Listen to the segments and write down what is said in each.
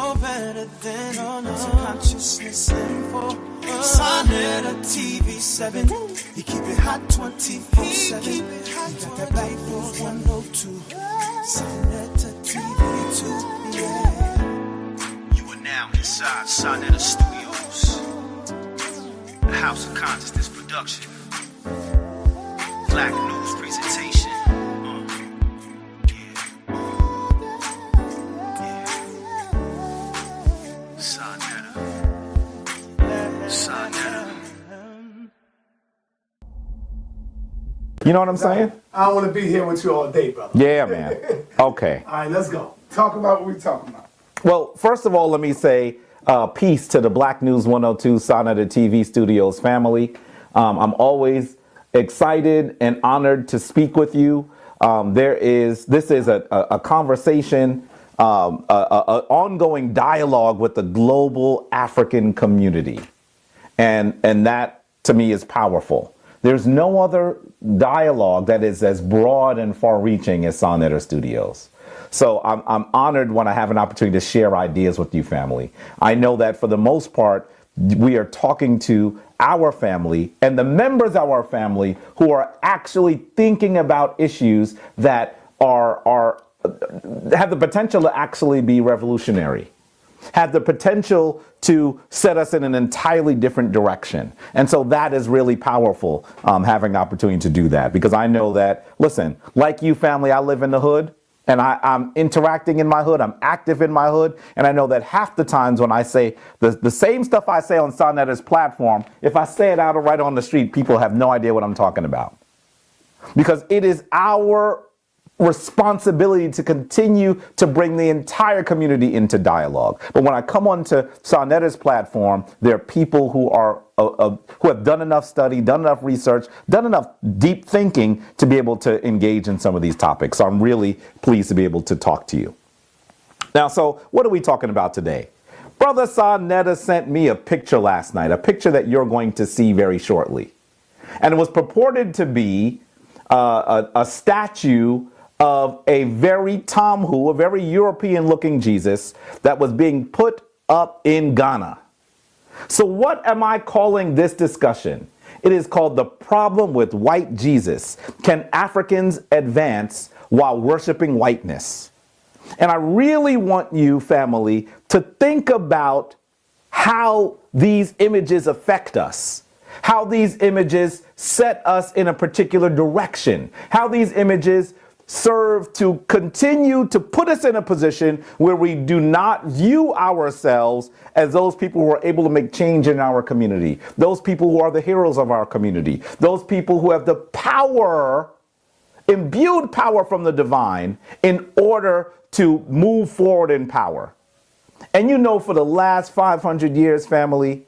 know better than consciousness info. Sa.neter TV7. You keep it hot 24/7. You got that Black News 102. Sa.neter TV2. Yeah. You are now inside sa.neter Studios, the House of Consciousness production. Black News presentation. You know what I'm saying? I don't want to be here with you all day, brother. Yeah, man. Okay. All right, let's go. Talk about what we're talking about. Well, first of all, let me say peace to the Black News 102 sa.neter TV Studios family. I'm always excited and honored to speak with you. This is a conversation, an ongoing dialogue with the global African community. And that, to me, is powerful. There's no other dialogue that is as broad and far-reaching as sa.neter Studios. So I'm honored when I have an opportunity to share ideas with you, family. I know that for the most part, we are talking to our family and the members of our family who are actually thinking about issues that have the potential to actually be revolutionary, have the potential to set us in an entirely different direction. And so that is really powerful, having the opportunity to do that, because I know that, listen, like you family, I live in the hood and I'm interacting in my hood, I'm active in my hood. And I know that half the times when I say the same stuff I say on sa.neter's platform, if I say it out right on the street, people have no idea what I'm talking about. Because it is our responsibility to continue to bring the entire community into dialogue. But when I come onto sa.neter's platform, there are people who have done enough study, done enough research, done enough deep thinking to be able to engage in some of these topics. So I'm really pleased to be able to talk to you. Now, so what are we talking about today? Brother sa.neter sent me a picture last night, a picture that you're going to see very shortly. And it was purported to be a statue of a very a very European-looking Jesus that was being put up in Ghana. So what am I calling this discussion? It is called The Problem with White Jesus. Can Africans advance while worshiping whiteness? And I really want you, family, to think about how these images affect us, how these images set us in a particular direction, how these images serve to continue to put us in a position where we do not view ourselves as those people who are able to make change in our community, those people who are the heroes of our community, those people who have the power, imbued power from the divine in order to move forward in power. And you know, for the last 500 years, family,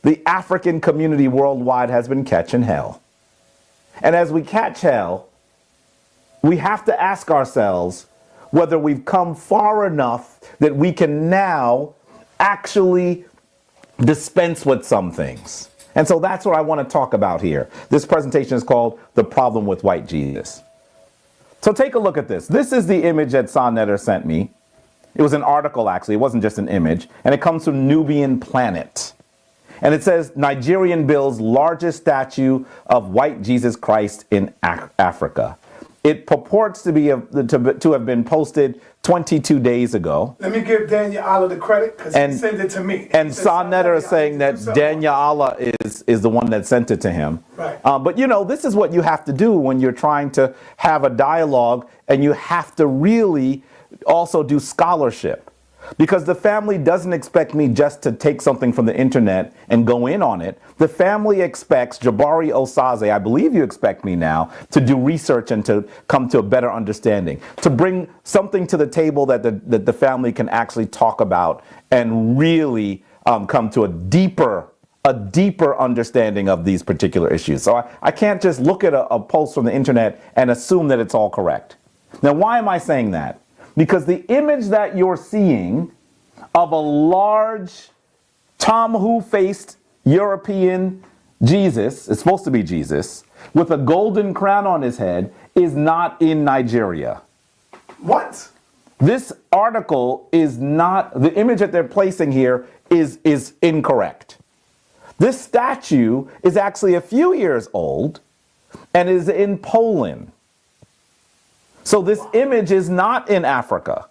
the African community worldwide has been catching hell. And as we catch hell, we have to ask ourselves whether we've come far enough that we can now actually dispense with some things. And so that's what I want to talk about here. This presentation is called The Problem with White Jesus. So take a look at this. This is the image that sa.neter sent me. It was an article, actually. It wasn't just an image. And it comes from Nubian Planet. And it says, Nigerian builds largest statue of white Jesus Christ in Africa. It purports to be to have been posted 22 days ago. Let me give Daniel Allah the credit, because he sent it to me. And sa.neter is saying that Daniel Allah is the one that sent it to him. Right. But you know, this is what you have to do when you're trying to have a dialogue, and you have to really also do scholarship. Because the family doesn't expect me just to take something from the internet and go in on it. The family expects Jabari, Osaze, I believe you expect me now, to do research and to come to a better understanding, to bring something to the table that the family can actually talk about and really come to a deeper understanding of these particular issues. So I can't just look at a post from the internet and assume that it's all correct. Now, why am I saying that? Because the image that you're seeing of a large Tom Who-faced European Jesus, it's supposed to be Jesus, with a golden crown on his head, is not in Nigeria. What? This article is not, the image that they're placing here is incorrect. This statue is actually a few years old and is in Poland. So this image is not in Africa.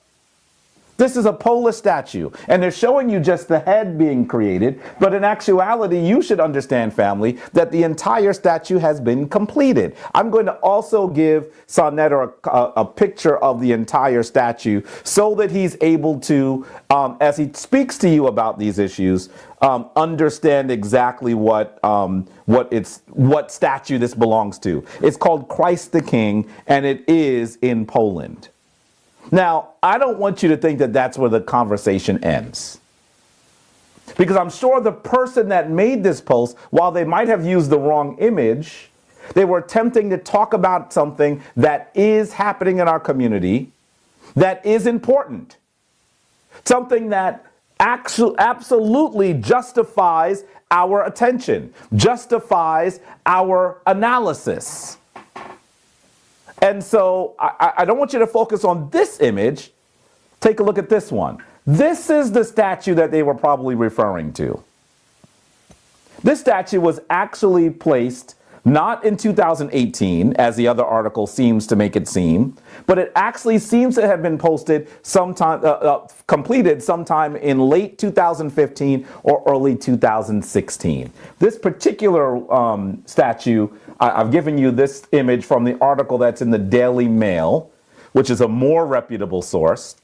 This is a Polish statue, and they're showing you just the head being created, but in actuality, you should understand, family, that the entire statue has been completed. I'm going to also give sa.neter a picture of the entire statue so that he's able to, as he speaks to you about these issues, understand exactly what statue this belongs to. It's called Christ the King, and it is in Poland. Now, I don't want you to think that that's where the conversation ends. Because I'm sure the person that made this post, while they might have used the wrong image, they were attempting to talk about something that is happening in our community that is important. Something that absolutely justifies our attention, justifies our analysis. And so I don't want you to focus on this image. Take a look at this one. This is the statue that they were probably referring to. This statue was actually placed not in 2018, as the other article seems to make it seem, but it actually seems to have been posted sometime, completed sometime in late 2015 or early 2016. This particular statue, I've given you this image from the article that's in the Daily Mail, which is a more reputable source.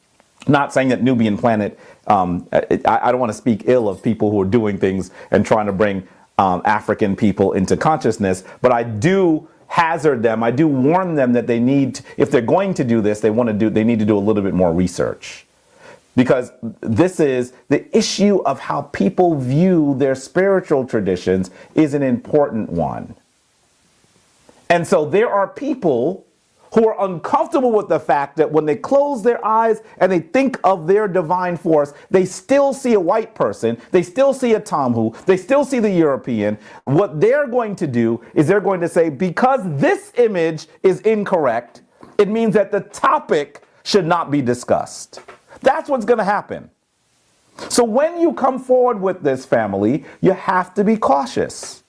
Not saying that Nubian Planet, I don't want to speak ill of people who are doing things and trying to bring African people into consciousness, but I do hazard them, I do warn them that they need, if they're going to do this, they need to do a little bit more research. Because this is the issue of how people view their spiritual traditions is an important one. And so there are people who are uncomfortable with the fact that when they close their eyes and they think of their divine force, they still see a white person, they still see a Tamhu, they still see the European. What they're going to do is they're going to say, because this image is incorrect, it means that the topic should not be discussed. That's what's going to happen. So when you come forward with this, family, you have to be cautious.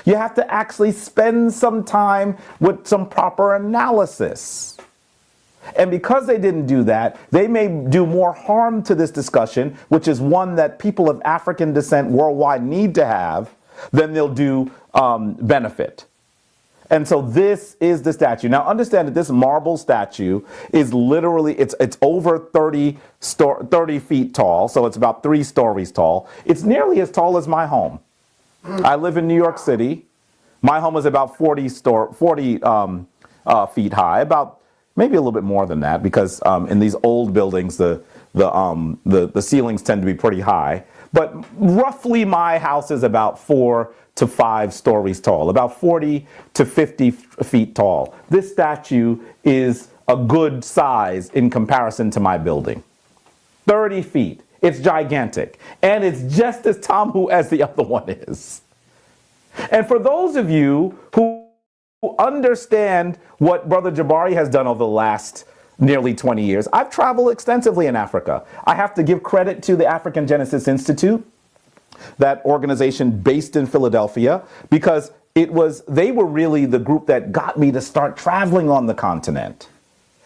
You have to actually spend some time with some proper analysis. And because they didn't do that, they may do more harm to this discussion, which is one that people of African descent worldwide need to have, than they'll do benefit. And so this is the statue. Now understand that this marble statue is literally, it's over 30 feet tall, so it's about 3 stories tall. It's nearly as tall as my home. I live in New York City. My home is about 40 feet high, about maybe a little bit more than that, because in these old buildings, the ceilings tend to be pretty high. But roughly my house is about 4 to 5 stories tall, about 40 to 50 feet tall. This statue is a good size in comparison to my building. 30 feet. It's gigantic. And it's just as Tamhu as the other one is. And for those of you who understand what Brother Jabari has done over the last nearly 20 years, I've traveled extensively in Africa. I have to give credit to the African Genesis Institute, that organization based in Philadelphia, because they were really the group that got me to start traveling on the continent.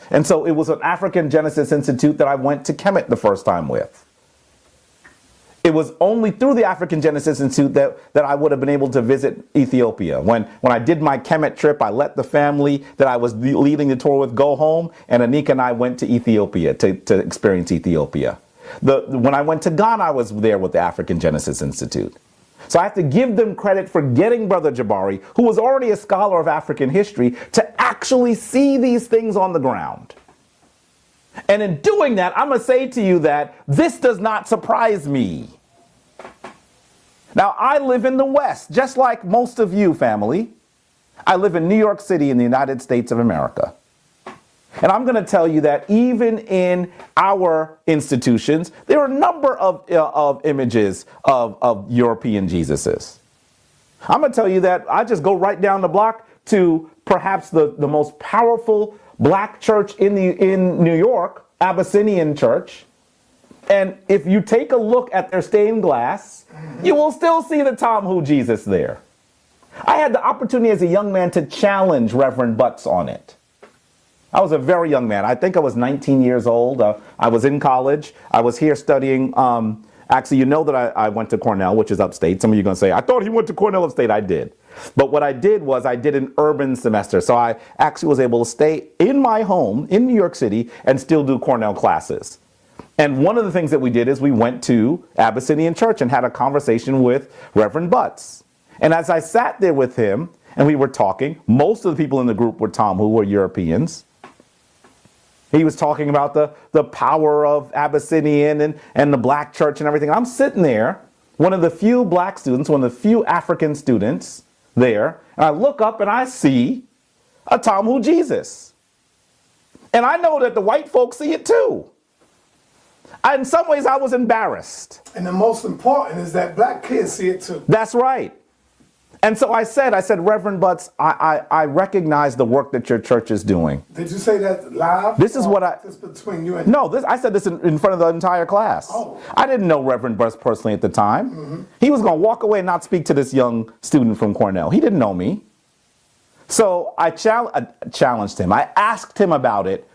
And so it was an African Genesis Institute that I went to Kemet the first time with. It was only through the African Genesis Institute that I would have been able to visit Ethiopia. When I did my Kemet trip, I let the family that I was leading the tour with go home, and Anika and I went to Ethiopia to experience Ethiopia. When I went to Ghana, I was there with the African Genesis Institute. So I have to give them credit for getting Brother Jabari, who was already a scholar of African history, to actually see these things on the ground. And in doing that, I'm going to say to you that this does not surprise me. Now, I live in the West, just like most of you, family. I live in New York City in the United States of America. And I'm going to tell you that even in our institutions, there are a number of images of European Jesuses. I'm going to tell you that I just go right down the block to perhaps the most powerful black church in New York, Abyssinian church, and if you take a look at their stained glass, you will still see the Tom Who Jesus there. I had the opportunity as a young man to challenge Reverend Butts on it. I was a very young man. I think I was 19 years old. I was in college. I was here studying. Actually, you know that I went to Cornell, which is upstate. Some of you are going to say, I thought he went to Cornell upstate. I did. But what I did was I did an urban semester. So I actually was able to stay in my home in New York City and still do Cornell classes. And one of the things that we did is we went to Abyssinian Church and had a conversation with Reverend Butts. And as I sat there with him and we were talking, most of the people in the group were Tom who were Europeans. He was talking about the power of Abyssinian and the black church and everything. I'm sitting there, one of the few black students, one of the few African students there, and I look up and I see a Tom Who Jesus. And I know that the white folks see it too. In some ways, I was embarrassed. And the most important is that black kids see it too. That's right. And so I said, Reverend Butts, I recognize the work that your church is doing. Did you say that live? This is what This between you and... No, I said this in front of the entire class. Oh. I didn't know Reverend Butts personally at the time. Mm-hmm. He was going to walk away and not speak to this young student from Cornell. He didn't know me. So I challenged him. I asked him about it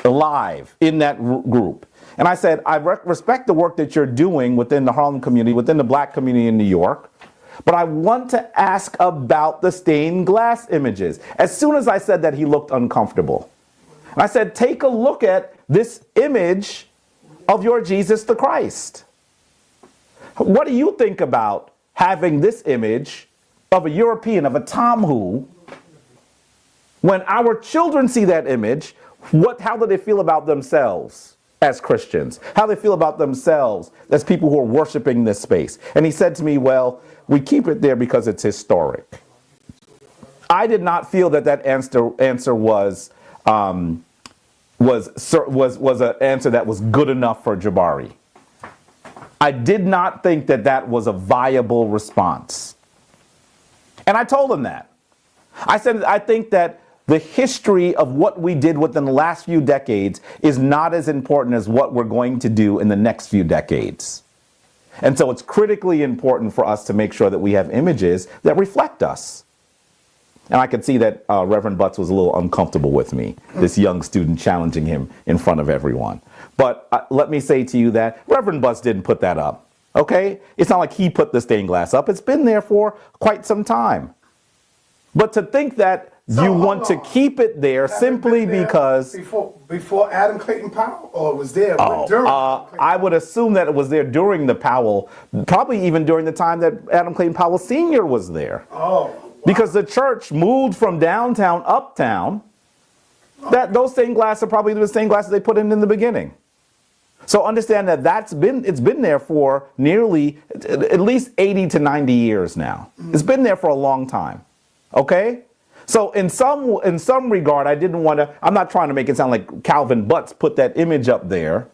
live in that group. And I said, I respect the work that you're doing within the Harlem community, within the black community in New York. But I want to ask about the stained glass images. As soon as I said that, he looked uncomfortable. And I said, take a look at this image of your Jesus the Christ. What do you think about having this image of a European, of a Tom Who? When our children see that image, how do they feel about themselves as Christians? How do they feel about themselves as people who are worshiping this space? And he said to me, well, we keep it there because it's historic. I did not feel that answer was an answer that was good enough for Jabari. I did not think that was a viable response. And I told him that. I said, I think that the history of what we did within the last few decades is not as important as what we're going to do in the next few decades. And so it's critically important for us to make sure that we have images that reflect us. And I could see that Reverend Butts was a little uncomfortable with me, this young student challenging him in front of everyone. But let me say to you that Reverend Butts didn't put that up, okay? It's not like he put the stained glass up. It's been there for quite some time. But to think that you want to keep it there simply because... Before Adam Clayton Powell, or was there during? I would assume that it was there during the Powell, probably even during the time that Adam Clayton Powell Sr. was there. Oh. Wow. Because the church moved from downtown uptown, those stained glass are probably the stained glasses they put in the beginning. So understand that it's been there for nearly at least 80 to 90 years now. It's been there for a long time. Okay? So in some regard, I'm not trying to make it sound like Calvin Butts put that image up there.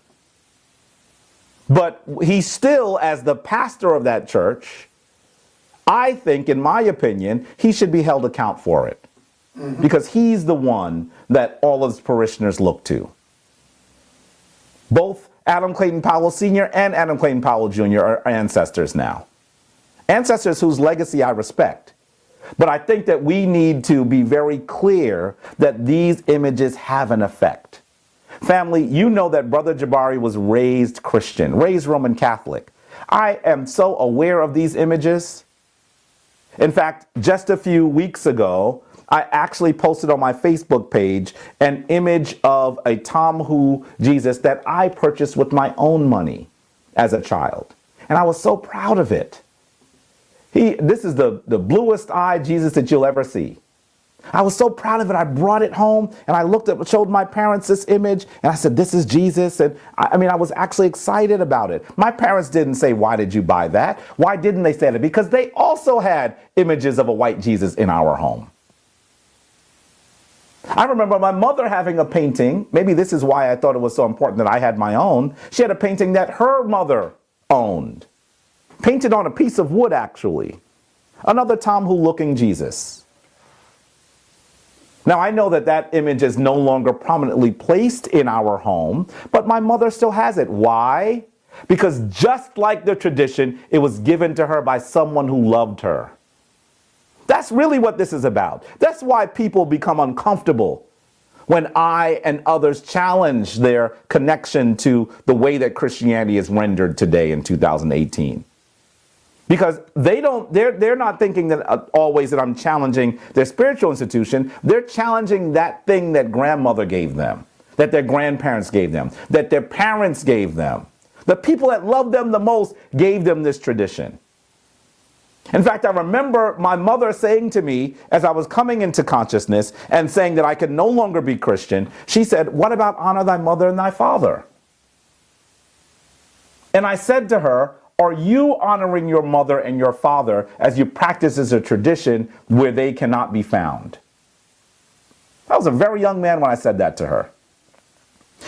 But he still, as the pastor of that church, I think, in my opinion, he should be held account for it. Mm-hmm. Because he's the one that all of his parishioners look to. Both Adam Clayton Powell Sr. and Adam Clayton Powell Jr. are ancestors now. Ancestors whose legacy I respect. But I think that we need to be very clear that these images have an effect. Family, you know that Brother Jabari was raised Christian, raised Roman Catholic. I am so aware of these images. In fact, just a few weeks ago, I actually posted on my Facebook page an image of a Tom Who Jesus that I purchased with my own money as a child. And I was so proud of it. This is the bluest eyed Jesus that you'll ever see. I was so proud of it. I brought it home and I showed my parents this image and I said, this is Jesus. And I was actually excited about it. My parents didn't say, why did you buy that? Why didn't they say that? Because they also had images of a white Jesus in our home. I remember my mother having a painting. Maybe this is why I thought it was so important that I had my own. She had a painting that her mother owned. Painted on a piece of wood, actually. Another Tom Who looking Jesus. Now, I know that that image is no longer prominently placed in our home, but my mother still has it. Why? Because just like the tradition, it was given to her by someone who loved her. That's really what this is about. That's why people become uncomfortable when I and others challenge their connection to the way that Christianity is rendered today in 2018. Because they're not thinking that always that I'm challenging their spiritual institution. They're challenging that thing that grandmother gave them, that their grandparents gave them, that their parents gave them. The people that loved them the most gave them this tradition. In fact, I remember my mother saying to me as I was coming into consciousness and saying that I could no longer be Christian, she said, "What about honor thy mother and thy father?" And I said to her, "Are you honoring your mother and your father as you practice as a tradition where they cannot be found?" I was a very young man when I said that to her.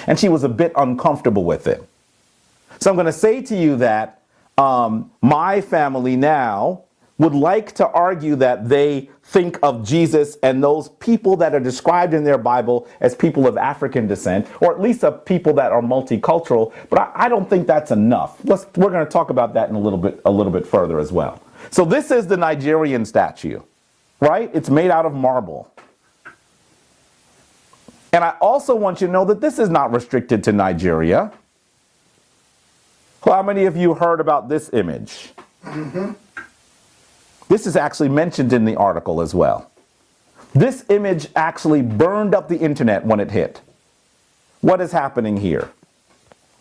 And she was a bit uncomfortable with it. So I'm going to say to you that my family now would like to argue that they think of Jesus and those people that are described in their Bible as people of African descent, or at least of people that are multicultural. But I don't think that's enough. We're going to talk about that in a little bit further as well. So this is the Nigerian statue, right? It's made out of marble. And I also want you to know that this is not restricted to Nigeria. How many of you heard about this image? Mm-hmm. This is actually mentioned in the article as well. This image actually burned up the internet when it hit. What is happening here?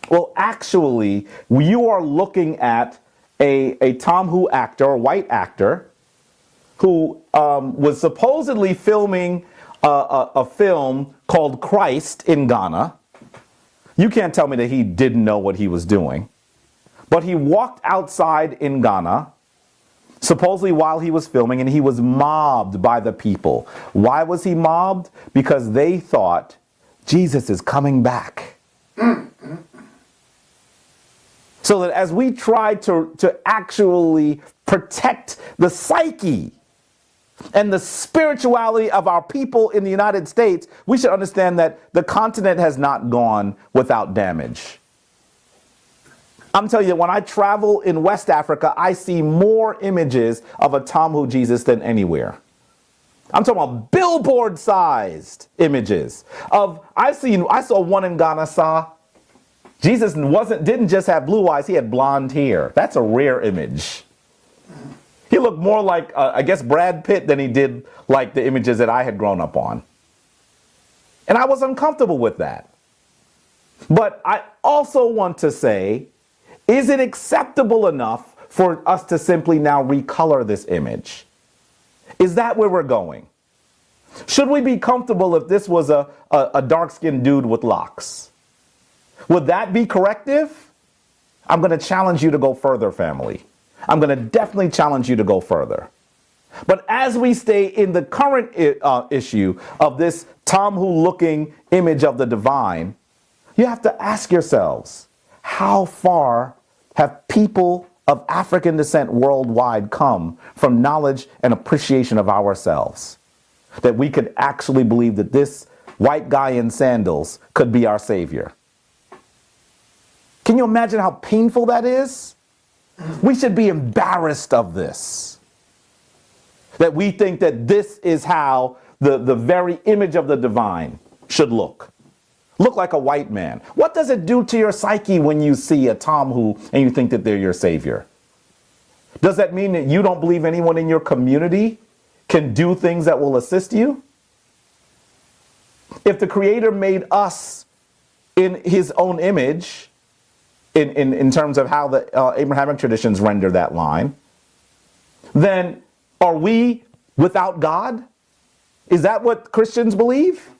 Well, actually, you are looking at a Tomhu actor, a white actor, who was supposedly filming a film called Christ in Ghana. You can't tell me that he didn't know what he was doing. But he walked outside in Ghana, supposedly while he was filming, and he was mobbed by the people. Why was he mobbed? Because they thought Jesus is coming back. So that as we try to actually protect the psyche and the spirituality of our people in the United States, we should understand that the continent has not gone without damage. I'm telling you, when I travel in West Africa, I see more images of a Tomhu Jesus than anywhere. I'm talking about billboard-sized images of. I saw one in Ghana. Jesus didn't just have blue eyes; he had blonde hair. That's a rare image. He looked more like I guess Brad Pitt than he did like the images that I had grown up on, and I was uncomfortable with that. But I also want to say, is it acceptable enough for us to simply now recolor this image? Is that where we're going? Should we be comfortable if this was a dark-skinned dude with locks? Would that be corrective? I'm going to challenge you to go further, family. I'm going to definitely challenge you to go further. But as we stay in the current issue of this Tomhu-looking image of the divine, you have to ask yourselves, how far have people of African descent worldwide come from knowledge and appreciation of ourselves, that we could actually believe that this white guy in sandals could be our savior? Can you imagine how painful that is? We should be embarrassed of this, that we think that this is how the very image of the divine should look like a white man. What does it do to your psyche when you see a Tomhu and you think that they're your savior? Does that mean that you don't believe anyone in your community can do things that will assist you? If the Creator made us in his own image, in terms of how the Abrahamic traditions render that line, then are we without God? Is that what Christians believe?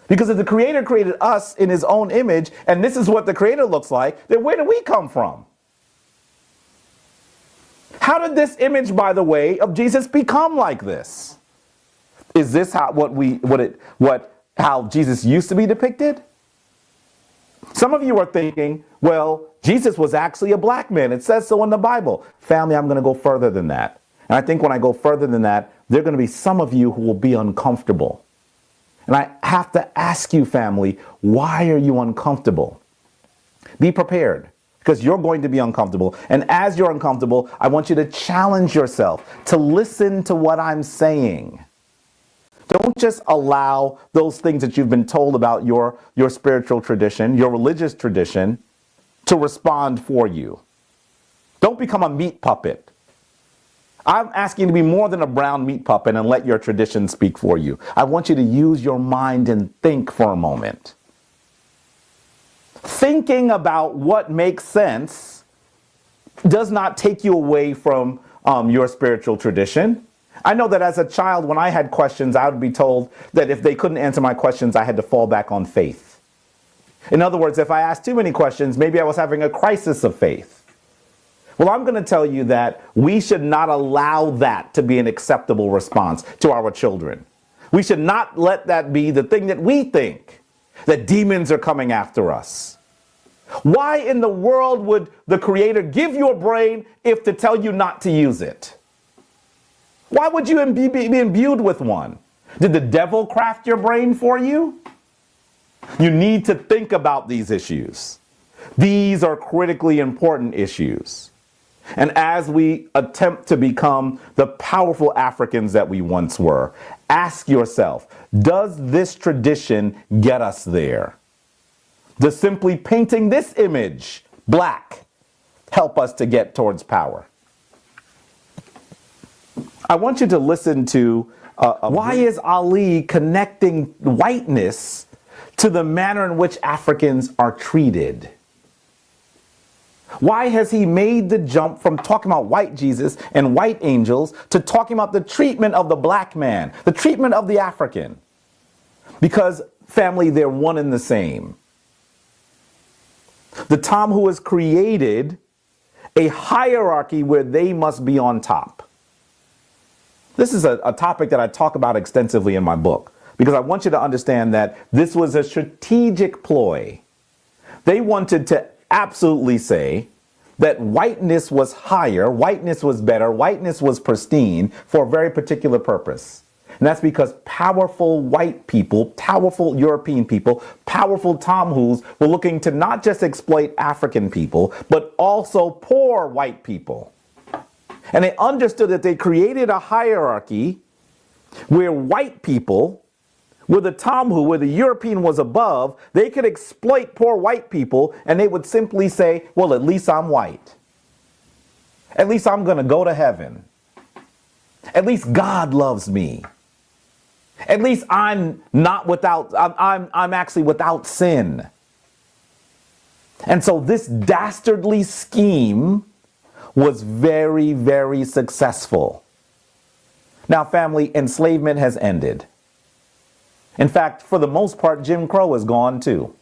Because if the Creator created us in his own image, and this is what the Creator looks like, then where do we come from? How did this image, by the way, of Jesus become like this? Is this how how Jesus used to be depicted? Some of you are thinking, well, Jesus was actually a black man. It says so in the Bible. Family, I'm going to go further than that. And I think when I go further than that, there are going to be some of you who will be uncomfortable. And I have to ask you, family, why are you uncomfortable? Be prepared, because you're going to be uncomfortable. And as you're uncomfortable, I want you to challenge yourself to listen to what I'm saying. Don't just allow those things that you've been told about your spiritual tradition, your religious tradition, to respond for you. Don't become a meat puppet. I'm asking you to be more than a brown meat puppet and let your tradition speak for you. I want you to use your mind and think for a moment. Thinking about what makes sense does not take you away from your spiritual tradition. I know that as a child, when I had questions, I would be told that if they couldn't answer my questions, I had to fall back on faith. In other words, if I asked too many questions, maybe I was having a crisis of faith. Well, I'm going to tell you that we should not allow that to be an acceptable response to our children. We should not let that be the thing that we think, that demons are coming after us. Why in the world would the Creator give you a brain if to tell you not to use it? Why would you be imbued with one? Did the devil craft your brain for you? You need to think about these issues. These are critically important issues. And as we attempt to become the powerful Africans that we once were, ask yourself, does this tradition get us there? Does simply painting this image black help us to get towards power? I want you to listen to why is Ali connecting whiteness to the manner in which Africans are treated? Why has he made the jump from talking about white Jesus and white angels to talking about the treatment of the black man, the treatment of the African? Because, family, they're one and the same. The Tom has created a hierarchy where they must be on top. This is a topic that I talk about extensively in my book, because I want you to understand that this was a strategic ploy. They wanted to absolutely say that whiteness was higher, whiteness was better, whiteness was pristine for a very particular purpose. And that's because powerful white people, powerful European people, powerful Tomhus were looking to not just exploit African people, but also poor white people. And they understood that they created a hierarchy where white people, where the Tomhu, where the European was above, they could exploit poor white people, and they would simply say, well, at least I'm white. At least I'm going to go to heaven. At least God loves me. At least I'm not without, I'm actually without sin. And so this dastardly scheme was very, very successful. Now, family, enslavement has ended. In fact, for the most part, Jim Crow is gone too.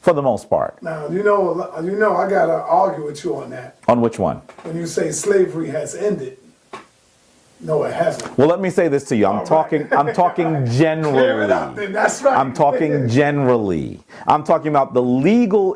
For the most part. Now, you know, I gotta argue with you on that. On which one? When you say slavery has ended, no, it hasn't. Well, let me say this to you. I'm talking generally. Clear it up, then. That's right. I'm talking generally. I'm talking about the legal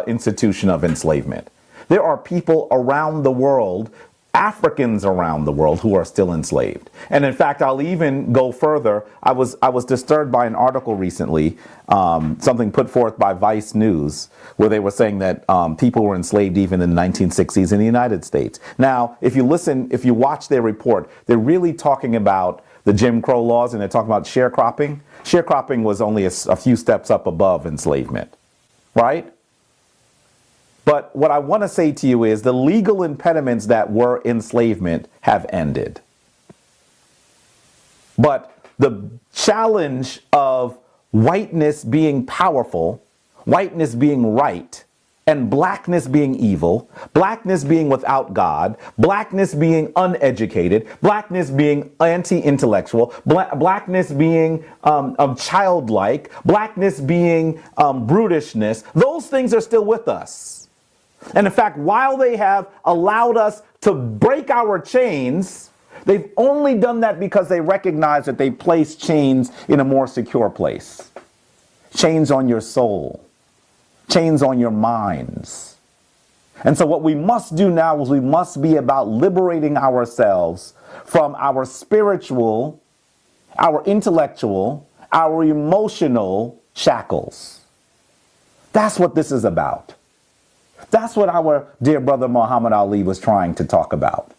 institution of enslavement. There are people around the world, Africans around the world, who are still enslaved. And in fact, I'll even go further. I was disturbed by an article recently, something put forth by Vice News, where they were saying that people were enslaved even in the 1960s in the United States. Now, if you watch their report, they're really talking about the Jim Crow laws, and they're talking about sharecropping. Sharecropping was only a few steps up above enslavement, right? But what I want to say to you is the legal impediments that were enslavement have ended. But the challenge of whiteness being powerful, whiteness being right, and blackness being evil, blackness being without God, blackness being uneducated, blackness being anti-intellectual, blackness being childlike, blackness being brutishness, those things are still with us. And in fact, while they have allowed us to break our chains, they've only done that because they recognize that they place chains in a more secure place. Chains on your soul. Chains on your minds. And so what we must do now is we must be about liberating ourselves from our spiritual our intellectual, our emotional shackles. That's what this is about. That's what our dear brother Muhammad Ali was trying to talk about.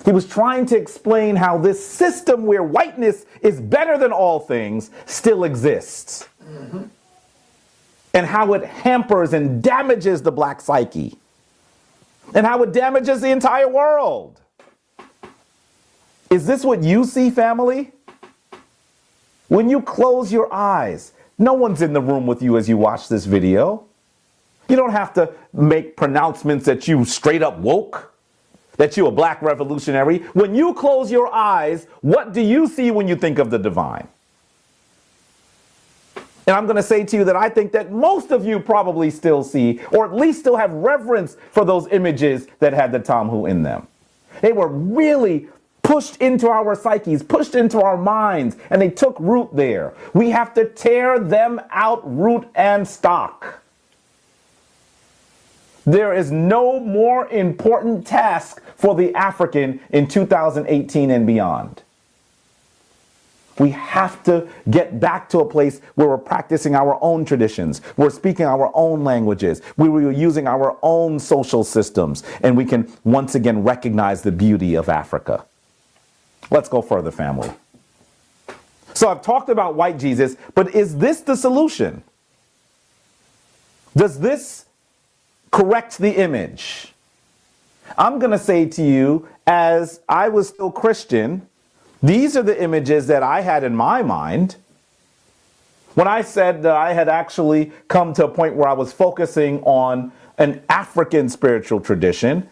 He was trying to explain how this system where whiteness is better than all things still exists. Mm-hmm. And how it hampers and damages the black psyche. And how it damages the entire world. Is this what you see, family? When you close your eyes, no one's in the room with you as you watch this video. You don't have to make pronouncements that you straight up woke, that you a black revolutionary. When you close your eyes, what do you see when you think of the divine? And I'm going to say to you that I think that most of you probably still see, or at least still have reverence for those images that had the Tamhu in them. They were really pushed into our psyches, pushed into our minds, and they took root there. We have to tear them out root and stock. There is no more important task for the African in 2018 and beyond. We have to get back to a place where we're practicing our own traditions, we're speaking our own languages, we're using our own social systems, and we can once again recognize the beauty of Africa. Let's go further, family. So I've talked about white Jesus, but is this the solution? Does this correct the image? I'm going to say to you, as I was still Christian, these are the images that I had in my mind when I said that I had actually come to a point where I was focusing on an African spiritual tradition.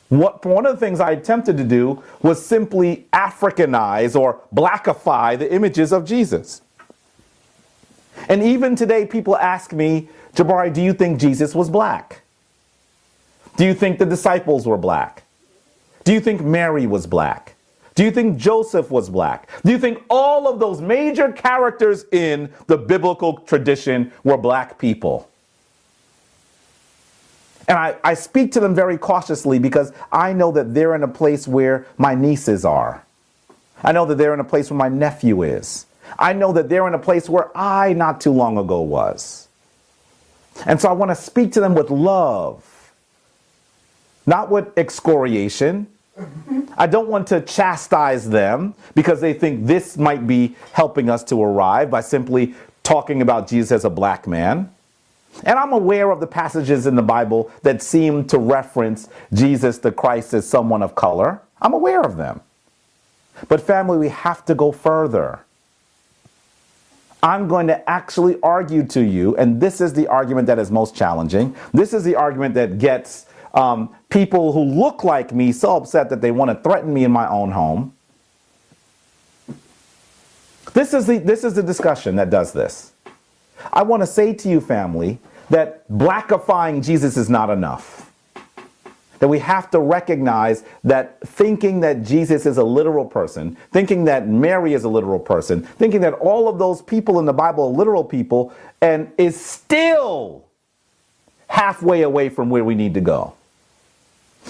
One of the things I attempted to do was simply Africanize or blackify the images of Jesus. And even today, people ask me, Jabari, do you think Jesus was black? Do you think the disciples were black? Do you think Mary was black? Do you think Joseph was black? Do you think all of those major characters in the biblical tradition were black people? And I speak to them very cautiously because I know that they're in a place where my nieces are. I know that they're in a place where my nephew is. I know that they're in a place where I not too long ago was. And so I want to speak to them with love, not with excoriation. I don't want to chastise them because they think this might be helping us to arrive by simply talking about Jesus as a black man. And I'm aware of the passages in the Bible that seem to reference Jesus the Christ as someone of color. I'm aware of them. But family, we have to go further. I'm going to actually argue to you, and this is the argument that is most challenging. This is the argument that gets people who look like me so upset that they want to threaten me in my own home. This is the discussion that does this. I want to say to you, family, that blackifying Jesus is not enough. That we have to recognize that thinking that Jesus is a literal person, thinking that Mary is a literal person, thinking that all of those people in the Bible are literal people, and is still halfway away from where we need to go.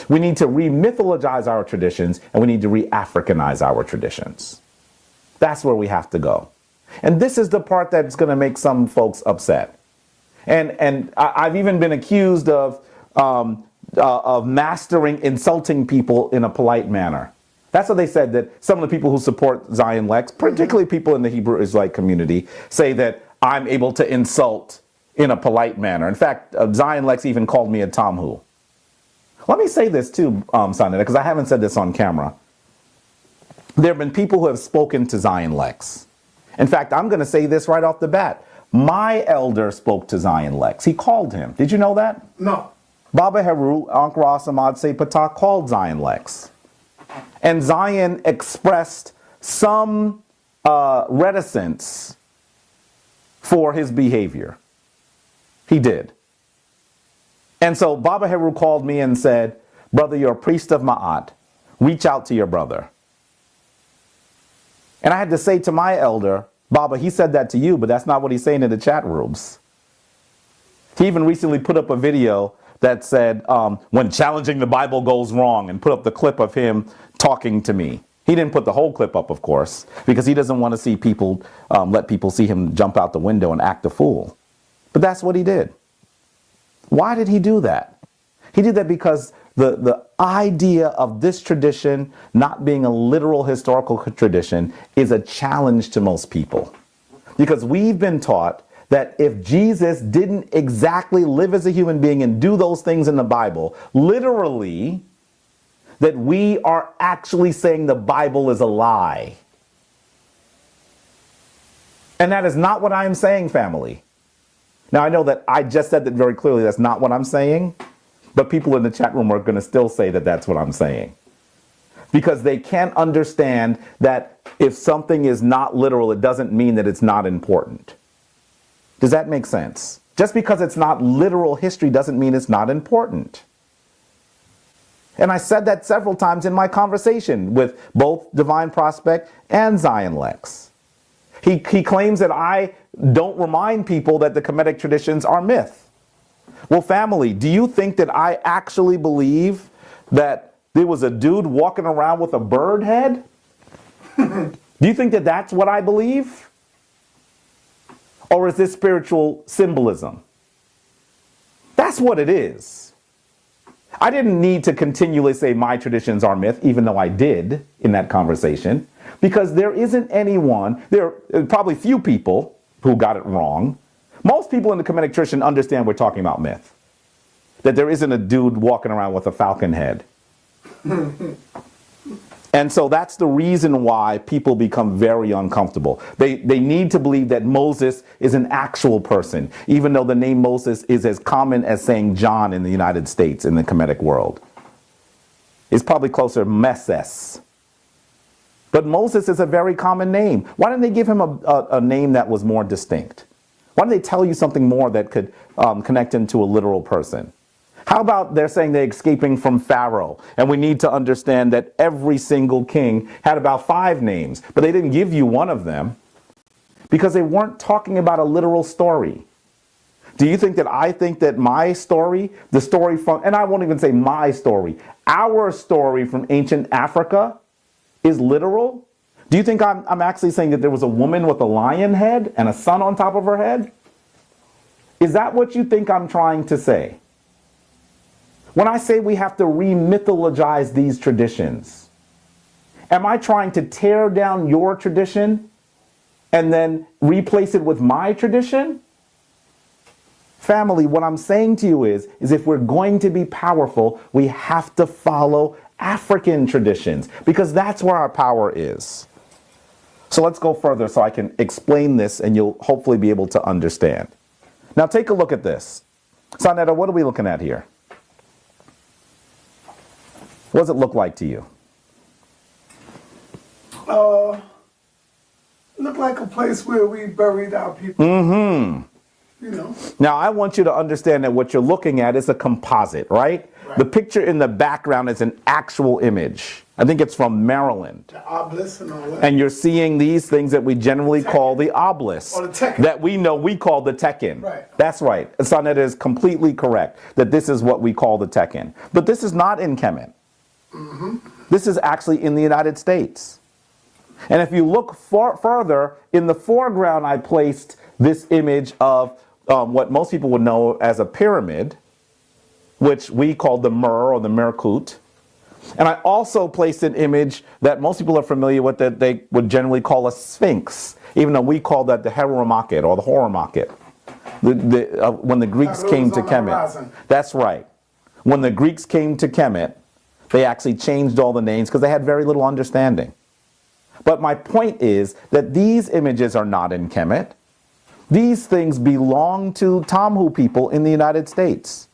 We need to re-mythologize our traditions, and we need to re-Africanize our traditions. That's where we have to go. And this is the part that's going to make some folks upset. And I've even been accused of mastering insulting people in a polite manner. That's what they said, that some of the people who support Zion Lex, particularly people in the Hebrew Israelite community, say that I'm able to insult in a polite manner. In fact, Zion Lex even called me a Tamhu. Let me say this too, sa.neter, because I haven't said this on camera. There have been people who have spoken to Zion Lex. In fact, I'm going to say this right off the bat. My elder spoke to Zion Lex. He called him. Did you know that? No. Baba Heru, Uncle Asamad Se Patah called Zion Lex. And Zion expressed some reticence for his behavior. He did. And so Baba Heru called me and said, brother, you're a priest of Ma'at. Reach out to your brother. And I had to say to my elder, Baba, he said that to you, but that's not what he's saying in the chat rooms. He even recently put up a video that said, when challenging the Bible goes wrong, and put up the clip of him talking to me. He didn't put the whole clip up, of course, because he doesn't want to see people, let people see him jump out the window and act a fool. But that's what he did. Why did he do that? He did that because the idea of this tradition not being a literal historical tradition is a challenge to most people. Because we've been taught that if Jesus didn't exactly live as a human being and do those things in the Bible, literally, that we are actually saying the Bible is a lie. And that is not what I am saying, family. Now, I know that I just said that very clearly. That's not what I'm saying. But people in the chat room are going to still say that that's what I'm saying. Because they can't understand that if something is not literal, it doesn't mean that it's not important. Does that make sense? Just because it's not literal history doesn't mean it's not important. And I said that several times in my conversation with both Divine Prospect and Zion Lex. He claims that I don't remind people that the Kemetic traditions are myth. Well, family, do you think that I actually believe that there was a dude walking around with a bird head? Do you think that that's what I believe? Or is this spiritual symbolism? That's what it is. I didn't need to continually say my traditions are myth, even though I did in that conversation, because there isn't anyone, there are probably few people who got it wrong. Most people in the Kemetic tradition understand we're talking about myth. That there isn't a dude walking around with a falcon head. And so that's the reason why people become very uncomfortable. They need to believe that Moses is an actual person, even though the name Moses is as common as saying John in the United States in the Kemetic world. It's probably closer Meses. But Moses is a very common name. Why didn't they give him a name that was more distinct? Why didn't they tell you something more that could connect him to a literal person? How about they're saying they're escaping from Pharaoh, and we need to understand that every single king had about 5 names, but they didn't give you one of them because they weren't talking about a literal story. Do you think that I think that my story, the story from, and I won't even say my story, our story from ancient Africa is literal? Do you think I'm actually saying that there was a woman with a lion head and a sun on top of her head? Is that what you think I'm trying to say? When I say we have to re-mythologize these traditions, am I trying to tear down your tradition and then replace it with my tradition? Family, what I'm saying to you is if we're going to be powerful, we have to follow African traditions because that's where our power is. So let's go further so I can explain this and you'll hopefully be able to understand. Now take a look at this. sa.neter, what are we looking at here? What does it look like to you? Look like a place where we buried our people. Mm-hmm. You know. Now, I want you to understand that what you're looking at is a composite, right? The picture in the background is an actual image. I think it's from Maryland. The obelisk and all that. And you're seeing these things that we generally call the obelisk. Or the tekken. That we know we call the tekken. Right. That's right. sa.neter is completely correct that this is what we call the tekken. But this is not in Kemet. Mm-hmm. This is actually in the United States. And if you look further, in the foreground I placed this image of what most people would know as a pyramid, which we call the Mer or the Merkut. And I also placed an image that most people are familiar with that they would generally call a sphinx, even though we call that the Heromaket or the Horomaket. When the Greeks came to Kemet. That's right. When the Greeks came to Kemet, they actually changed all the names because they had very little understanding. But my point is that these images are not in Kemet. These things belong to Tamhu people in the United States.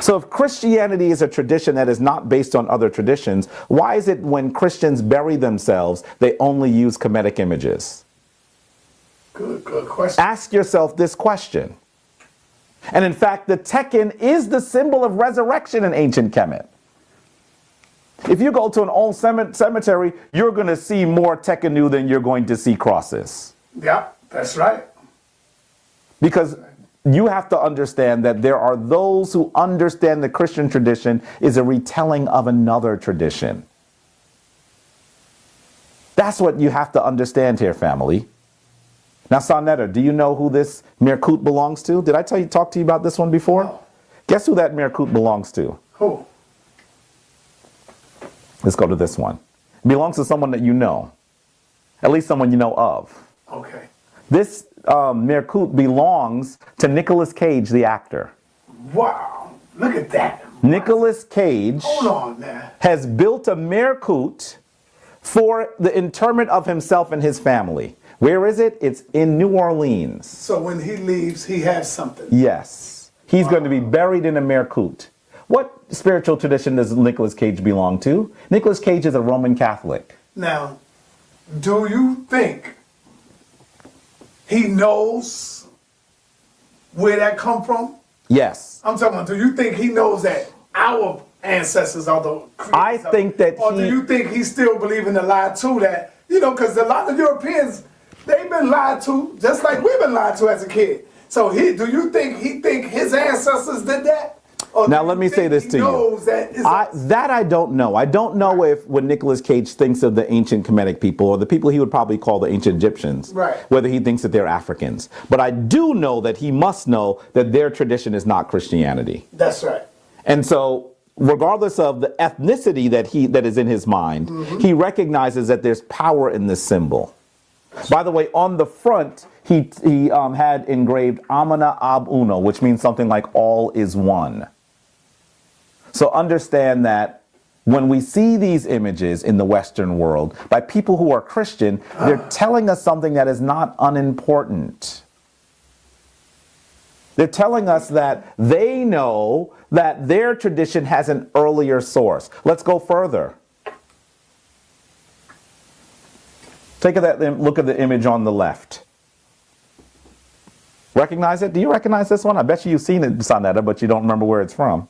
So if Christianity is a tradition that is not based on other traditions, why is it when Christians bury themselves, they only use Kemetic images? Good question. Ask yourself this question. And in fact, the tekken is the symbol of resurrection in ancient Kemet. If you go to an old cemetery, you're going to see more tekkenu than you're going to see crosses. Yeah, that's right. Because you have to understand that there are those who understand the Christian tradition is a retelling of another tradition. That's what you have to understand here, family. Now, sa.neter, do you know who this Mirkut belongs to? Did I talk to you about this one before? No. Guess who that Mirkut belongs to? Who? Let's go to this one. It belongs to someone that you know. At least someone you know of. Okay. This Mirkut belongs to Nicolas Cage, the actor. Wow. Look at that. Nicolas Cage Hold on, man. has built a Mirkut for the interment of himself and his family. Where is it? It's in New Orleans. So when he leaves, he has something. Yes. He's going to be buried in a Mirkut. What spiritual tradition does Nicolas Cage belong to? Nicolas Cage is a Roman Catholic. Now, do you think he knows where that come from? Yes. I'm talking about, do you think he knows that our ancestors are the creators I think that or do you think he still believe in the lie too that, you know, because a lot of Europeans, they've been lied to just like we've been lied to as a kid. So do you think he think his ancestors did that? Or Now do let you me say think this he to you. knows that it's That I don't know. I don't know if when Nicolas Cage thinks of the ancient Kemetic people or the people he would probably call the ancient Egyptians, Right. whether he thinks that they're Africans. But I do know that he must know that their tradition is not Christianity. That's right. And so regardless of the ethnicity that is in his mind, he recognizes that there's power in this symbol. By the way, on the front, he had engraved Amana Ab Uno, which means something like all is one. So understand that when we see these images in the Western world by people who are Christian, they're telling us something that is not unimportant. They're telling us that they know that their tradition has an earlier source. Let's go further. Take a look at the image on the left. Recognize it? Do you recognize this one? I bet you've seen it, sa.neter, but you don't remember where it's from.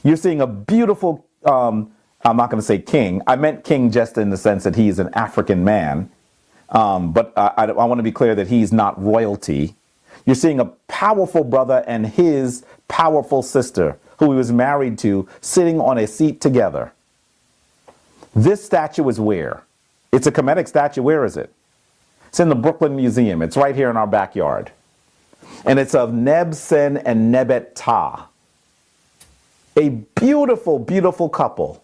You're seeing a beautiful, I'm not going to say king. I meant king just in the sense that he is an African man. But I want to be clear that he's not royalty. You're seeing a powerful brother and his powerful sister, who he was married to, sitting on a seat together. This statue is where? It's a Kemetic statue. Where is it? It's in the Brooklyn Museum. It's right here in our backyard. And it's of Neb-Sen and Nebet-Ta. A beautiful, beautiful couple.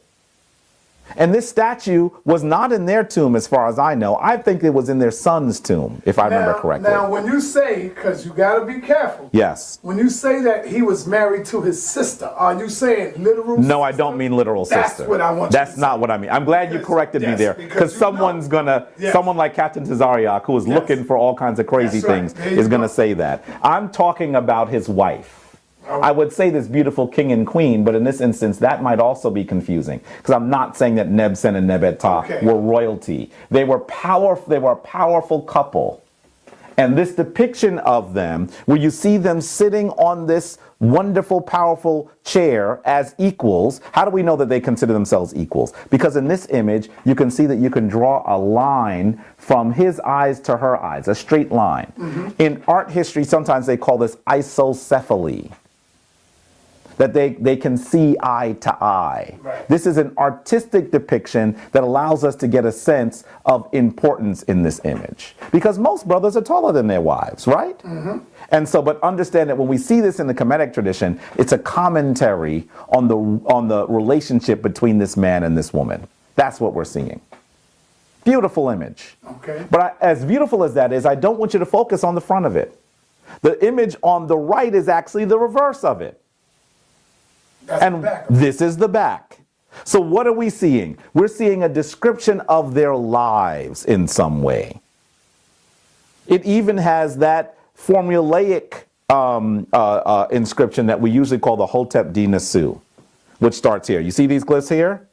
And this statue was not in their tomb as far as I know. I think it was in their son's tomb, if I remember correctly. Now, when you say, because you got to be careful. Yes. When you say that he was married to his sister, are you saying literal No, sister? I don't mean literal sister. That's what I want you That's to not say. what I mean. I'm glad you corrected me Yes, there. because Because you someone's know. going to, Yes. someone like Captain Tazariak, who is Yes. looking for all kinds of crazy That's right. things, There you is going to go. say that. I'm talking about his wife. Oh. I would say this beautiful king and queen, but in this instance, that might also be confusing. Because I'm not saying that Neb-Sen and Nebet-Ta Okay. were royalty. They were a powerful couple. And this depiction of them, where you see them sitting on this wonderful, powerful chair as equals, how do we know that they consider themselves equals? Because in this image, you can see that you can draw a line from his eyes to her eyes, a straight line. In art history, sometimes they call this isocephaly. That they can see eye to eye. Right. This is an artistic depiction that allows us to get a sense of importance in this image. Because most brothers are taller than their wives, right? And so, but understand that when we see this in the Kemetic tradition, it's a commentary on the relationship between this man and this woman. That's what we're seeing. Beautiful image. Okay. But as beautiful as that is, I don't want you to focus on the front of it. The image on the right is actually the reverse of it. That's the And back of it. this is the back. So what are we seeing? We're seeing a description of their lives in some way. It even has that formulaic inscription that we usually call the Hotep di Nasu, which starts here. You see these glyphs here?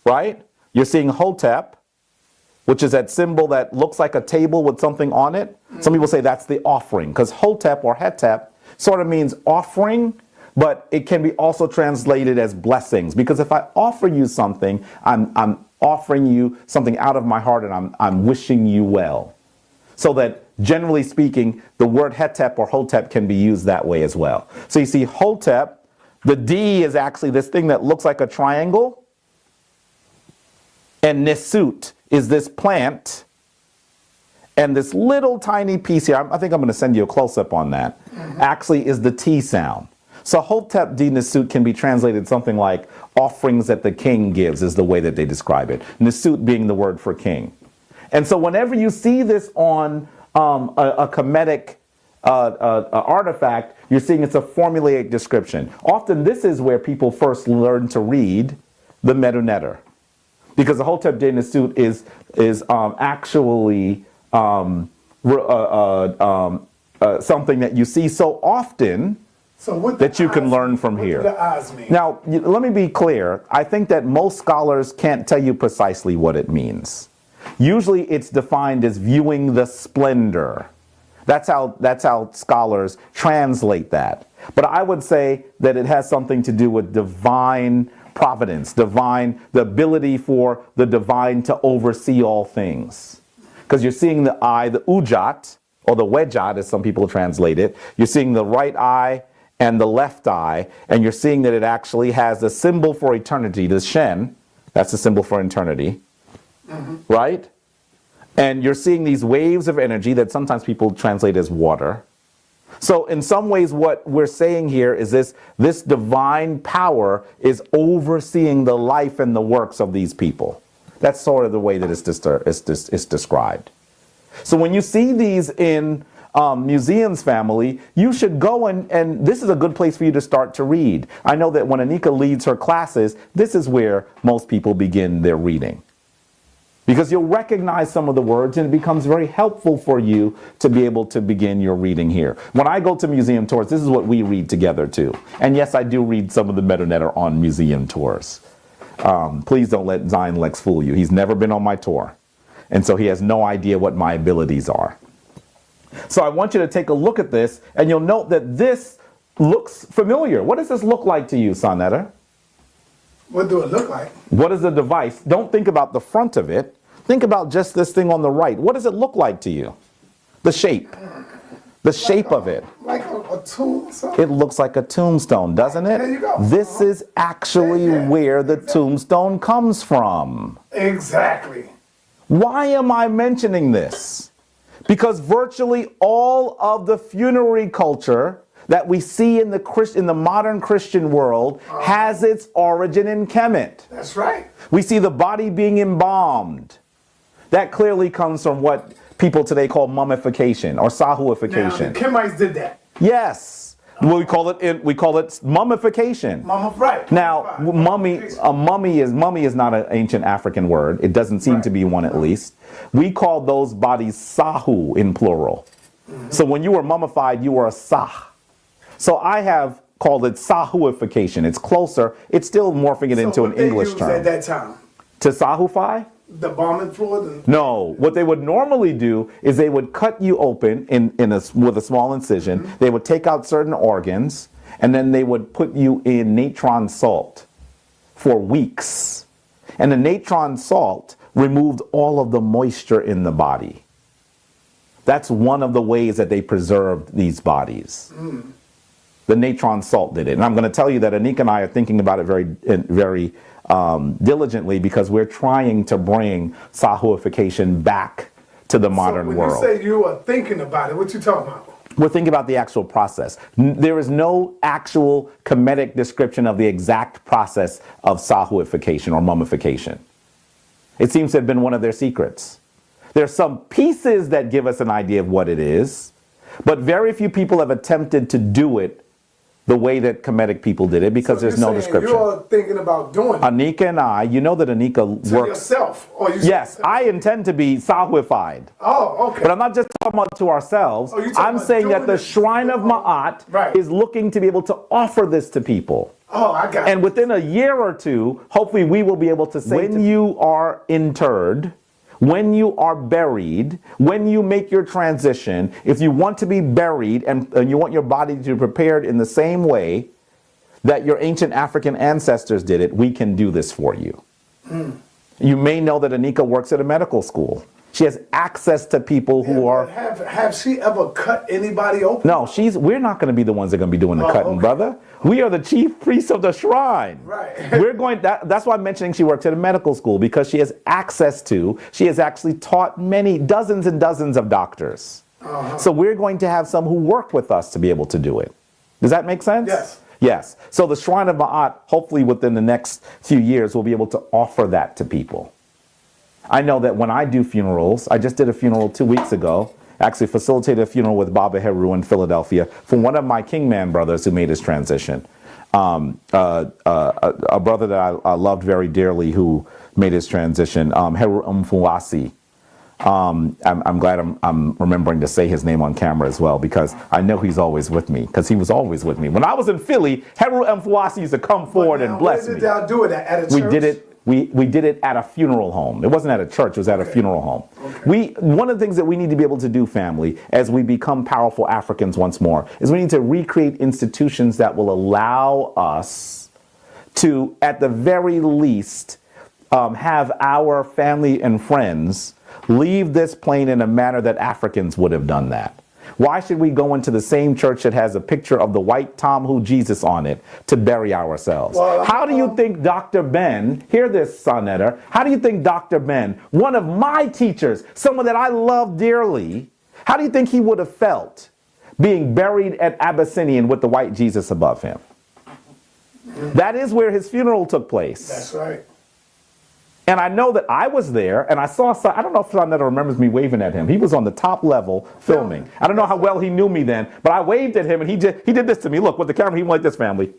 Right? You're seeing Hotep, which is that symbol that looks like a table with something on it. Some people say that's the offering, because Hotep or Hetep sort of means offering, but it can be also translated as blessings. Because if I offer you something, I'm offering you something out of my heart, and I'm wishing you well. So that generally speaking, the word Hetep or Hotep can be used that way as well. So you see Hotep, the D is actually this thing that looks like a triangle. And nisut is this plant, and this little tiny piece here, I think I'm going to send you a close-up on that, actually is the T sound. So Hotep di Nisut can be translated something like offerings that the king gives, is the way that they describe it. Nisut being the word for king. And so whenever you see this on a Kemetic artifact, you're seeing it's a formulaic description. Often this is where people first learn to read the sa.neter, because the Hotep di Nisut is actually something that you see so often that you can learn from here. Now, let me be clear. I think that most scholars can't tell you precisely what it means. Usually it's defined as viewing the splendor. That's how scholars translate that. But I would say that it has something to do with divine providence, the ability for the divine to oversee all things. Because you're seeing the eye, the ujat, or the wejat, as some people translate it. You're seeing the right eye and the left eye, and you're seeing that it actually has a symbol for eternity, the shen, that's the symbol for eternity, right? And you're seeing these waves of energy that sometimes people translate as water. So in some ways what we're saying here is this divine power is overseeing the life and the works of these people. That's sort of the way that it's described. So when you see these in museums, family, you should go and this is a good place for you to start to read. I know that when Anika leads her classes, this is where most people begin their reading. Because you'll recognize some of the words and it becomes very helpful for you to be able to begin your reading here. When I go to museum tours, this is what we read together too. And yes, I do read some of the sa.neter on museum tours. Please don't let Zion Lex fool you. He's never been on my tour. And so he has no idea what my abilities are. So I want you to take a look at this and you'll note that this looks familiar. What does this look like to you, sa.neter? What do it look like? What is the device? Don't think about the front of it. Think about just this thing on the right. What does it look like to you? The shape. The shape of it. Like a tombstone? It looks like a tombstone, doesn't it? There you go. This is actually where the tombstone comes from. Exactly. Why am I mentioning this? Because virtually all of the funerary culture that we see in the modern Christian world has its origin in Kemet. That's right. We see the body being embalmed. That clearly comes from what people today call mummification or sahuification. Now, the Kemites did that. Yes. Well, we call it mummification. Right. Now, mummy is not an ancient African word. It doesn't seem to be one, at least. We call those bodies sahu in plural. So when you were mummified, you were a sah. So I have called it sahuification. It's closer. It's still morphing it into an English term. At that time? To sahufy? The bombing fluid? No. What they would normally do is they would cut you open with a small incision. They would take out certain organs, and then they would put you in natron salt for weeks. And the natron salt removed all of the moisture in the body. That's one of the ways that they preserved these bodies. The natron salt did it. And I'm going to tell you that Anika and I are thinking about it very diligently because we're trying to bring sahuification back to the modern world. When you say you are thinking about it, what you talking about? We're thinking about the actual process. There is no actual Kemetic description of the exact process of sahuification or mummification. It seems to have been one of their secrets. There are some pieces that give us an idea of what it is, but very few people have attempted to do it the way that Kemetic people did it because there's no description. You're thinking about doing it. Anika and I, you know that Anika works. To yourself? Or you yes, I intend to be sahuified. Oh, okay. But I'm not just talking about to ourselves. I'm saying that the Shrine of Ma'at is looking to be able to offer this to people. Oh, I got it. And within a year or two, hopefully we will be able to say when you are interred, when you are buried, when you make your transition, if you want to be buried and you want your body to be prepared in the same way that your ancient African ancestors did it, we can do this for you. You may know that Anika works at a medical school. She has access to people who are. Have she ever cut anybody open? No, we're not going to be the ones that are going to be doing the cutting, brother. We are the chief priests of the shrine. Right. That's why I'm mentioning she works at a medical school, because she has access to, she has actually taught dozens and dozens of doctors. So we're going to have some who work with us to be able to do it. Does that make sense? Yes. Yes. So the Shrine of Ma'at, hopefully within the next few years, will be able to offer that to people. I know that when I do funerals, I just did a funeral 2 weeks ago, actually facilitated a funeral with Baba Heru in Philadelphia for one of my Kingman brothers who made his transition. A brother that I loved very dearly who made his transition, Heru Mfuwasi. I'm glad I'm remembering to say his name on camera as well, because I know he's always with me, because he was always with me. When I was in Philly, Heru Mfuwasi used to come forward and bless me. Where did y'all do it at a church? We did it at a funeral home. It wasn't at a church, it was at a funeral home. Okay. One of the things that we need to be able to do, family, as we become powerful Africans once more, is we need to recreate institutions that will allow us to, at the very least, have our family and friends leave this plane in a manner that Africans would have done that. Why should we go into the same church that has a picture of the white Tom Who Jesus on it to bury ourselves? Well, how do you think Dr. Ben, hear this, sa.neter, how do you think Dr. Ben, one of my teachers, someone that I love dearly, how do you think he would have felt being buried at Abyssinian with the white Jesus above him? That is where his funeral took place. That's right. And I know that I was there, and I don't know if sa.neter remembers me waving at him. He was on the top level filming. I don't know how well he knew me then, but I waved at him, and he did this to me. Look, with the camera, he went like this, family.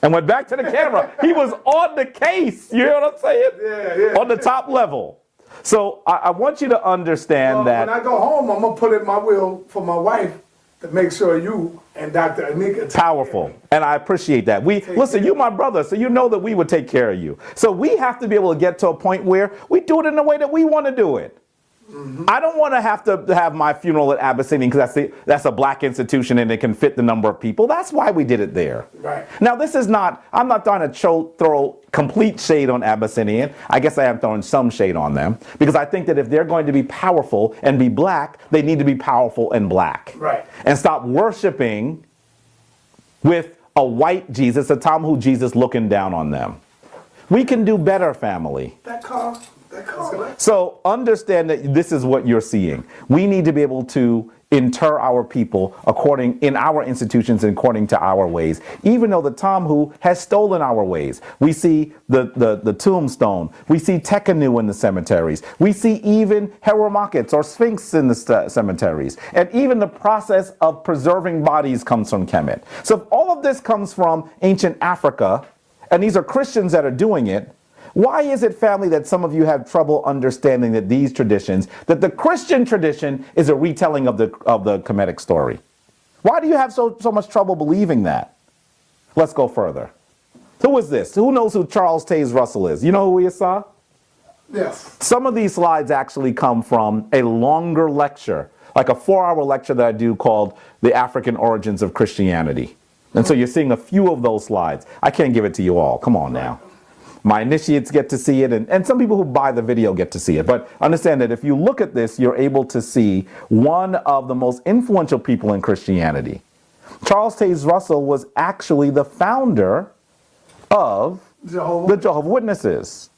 And went back to the camera. He was on the case. You know what I'm saying? Yeah. On the top level. So I want you to understand that. When I go home, I'm going to put in my will for my wife to make sure you and Dr. Anika powerful. And I appreciate that. Listen, you're my brother, so you know that we would take care of you. So we have to be able to get to a point where we do it in the way that we want to do it. I don't want to have my funeral at Abyssinian because that's a black institution and it can fit the number of people. That's why we did it there. Right. Now, I'm not trying to throw complete shade on Abyssinian. I guess I am throwing some shade on them, because I think that if they're going to be powerful and be black, they need to be powerful and black. Right. And stop worshiping with a white Jesus, a Tom Who Jesus looking down on them. We can do better, family. So understand that this is what you're seeing. We need to be able to inter our people in our institutions and according to our ways, even though the Tom Who has stolen our ways. We see the tombstone. We see Tekenu in the cemeteries. We see even Heromakets or Sphinx in the cemeteries. And even the process of preserving bodies comes from Kemet. So if all of this comes from ancient Africa, and these are Christians that are doing it, why is it, family, that some of you have trouble understanding that these traditions, that the Christian tradition is a retelling of the Kemetic story? Why do you have so much trouble believing that? Let's go further. Who is this? Who knows who Charles Taze Russell is? You know who he is, Sa? Yes. Some of these slides actually come from a longer lecture, like a 4-hour lecture that I do called The African Origins of Christianity. And so you're seeing a few of those slides. I can't give it to you all. Come on now. My initiates get to see it, and some people who buy the video get to see it. But understand that if you look at this, you're able to see one of the most influential people in Christianity. Charles Taze Russell was actually the founder of the Jehovah's Witnesses.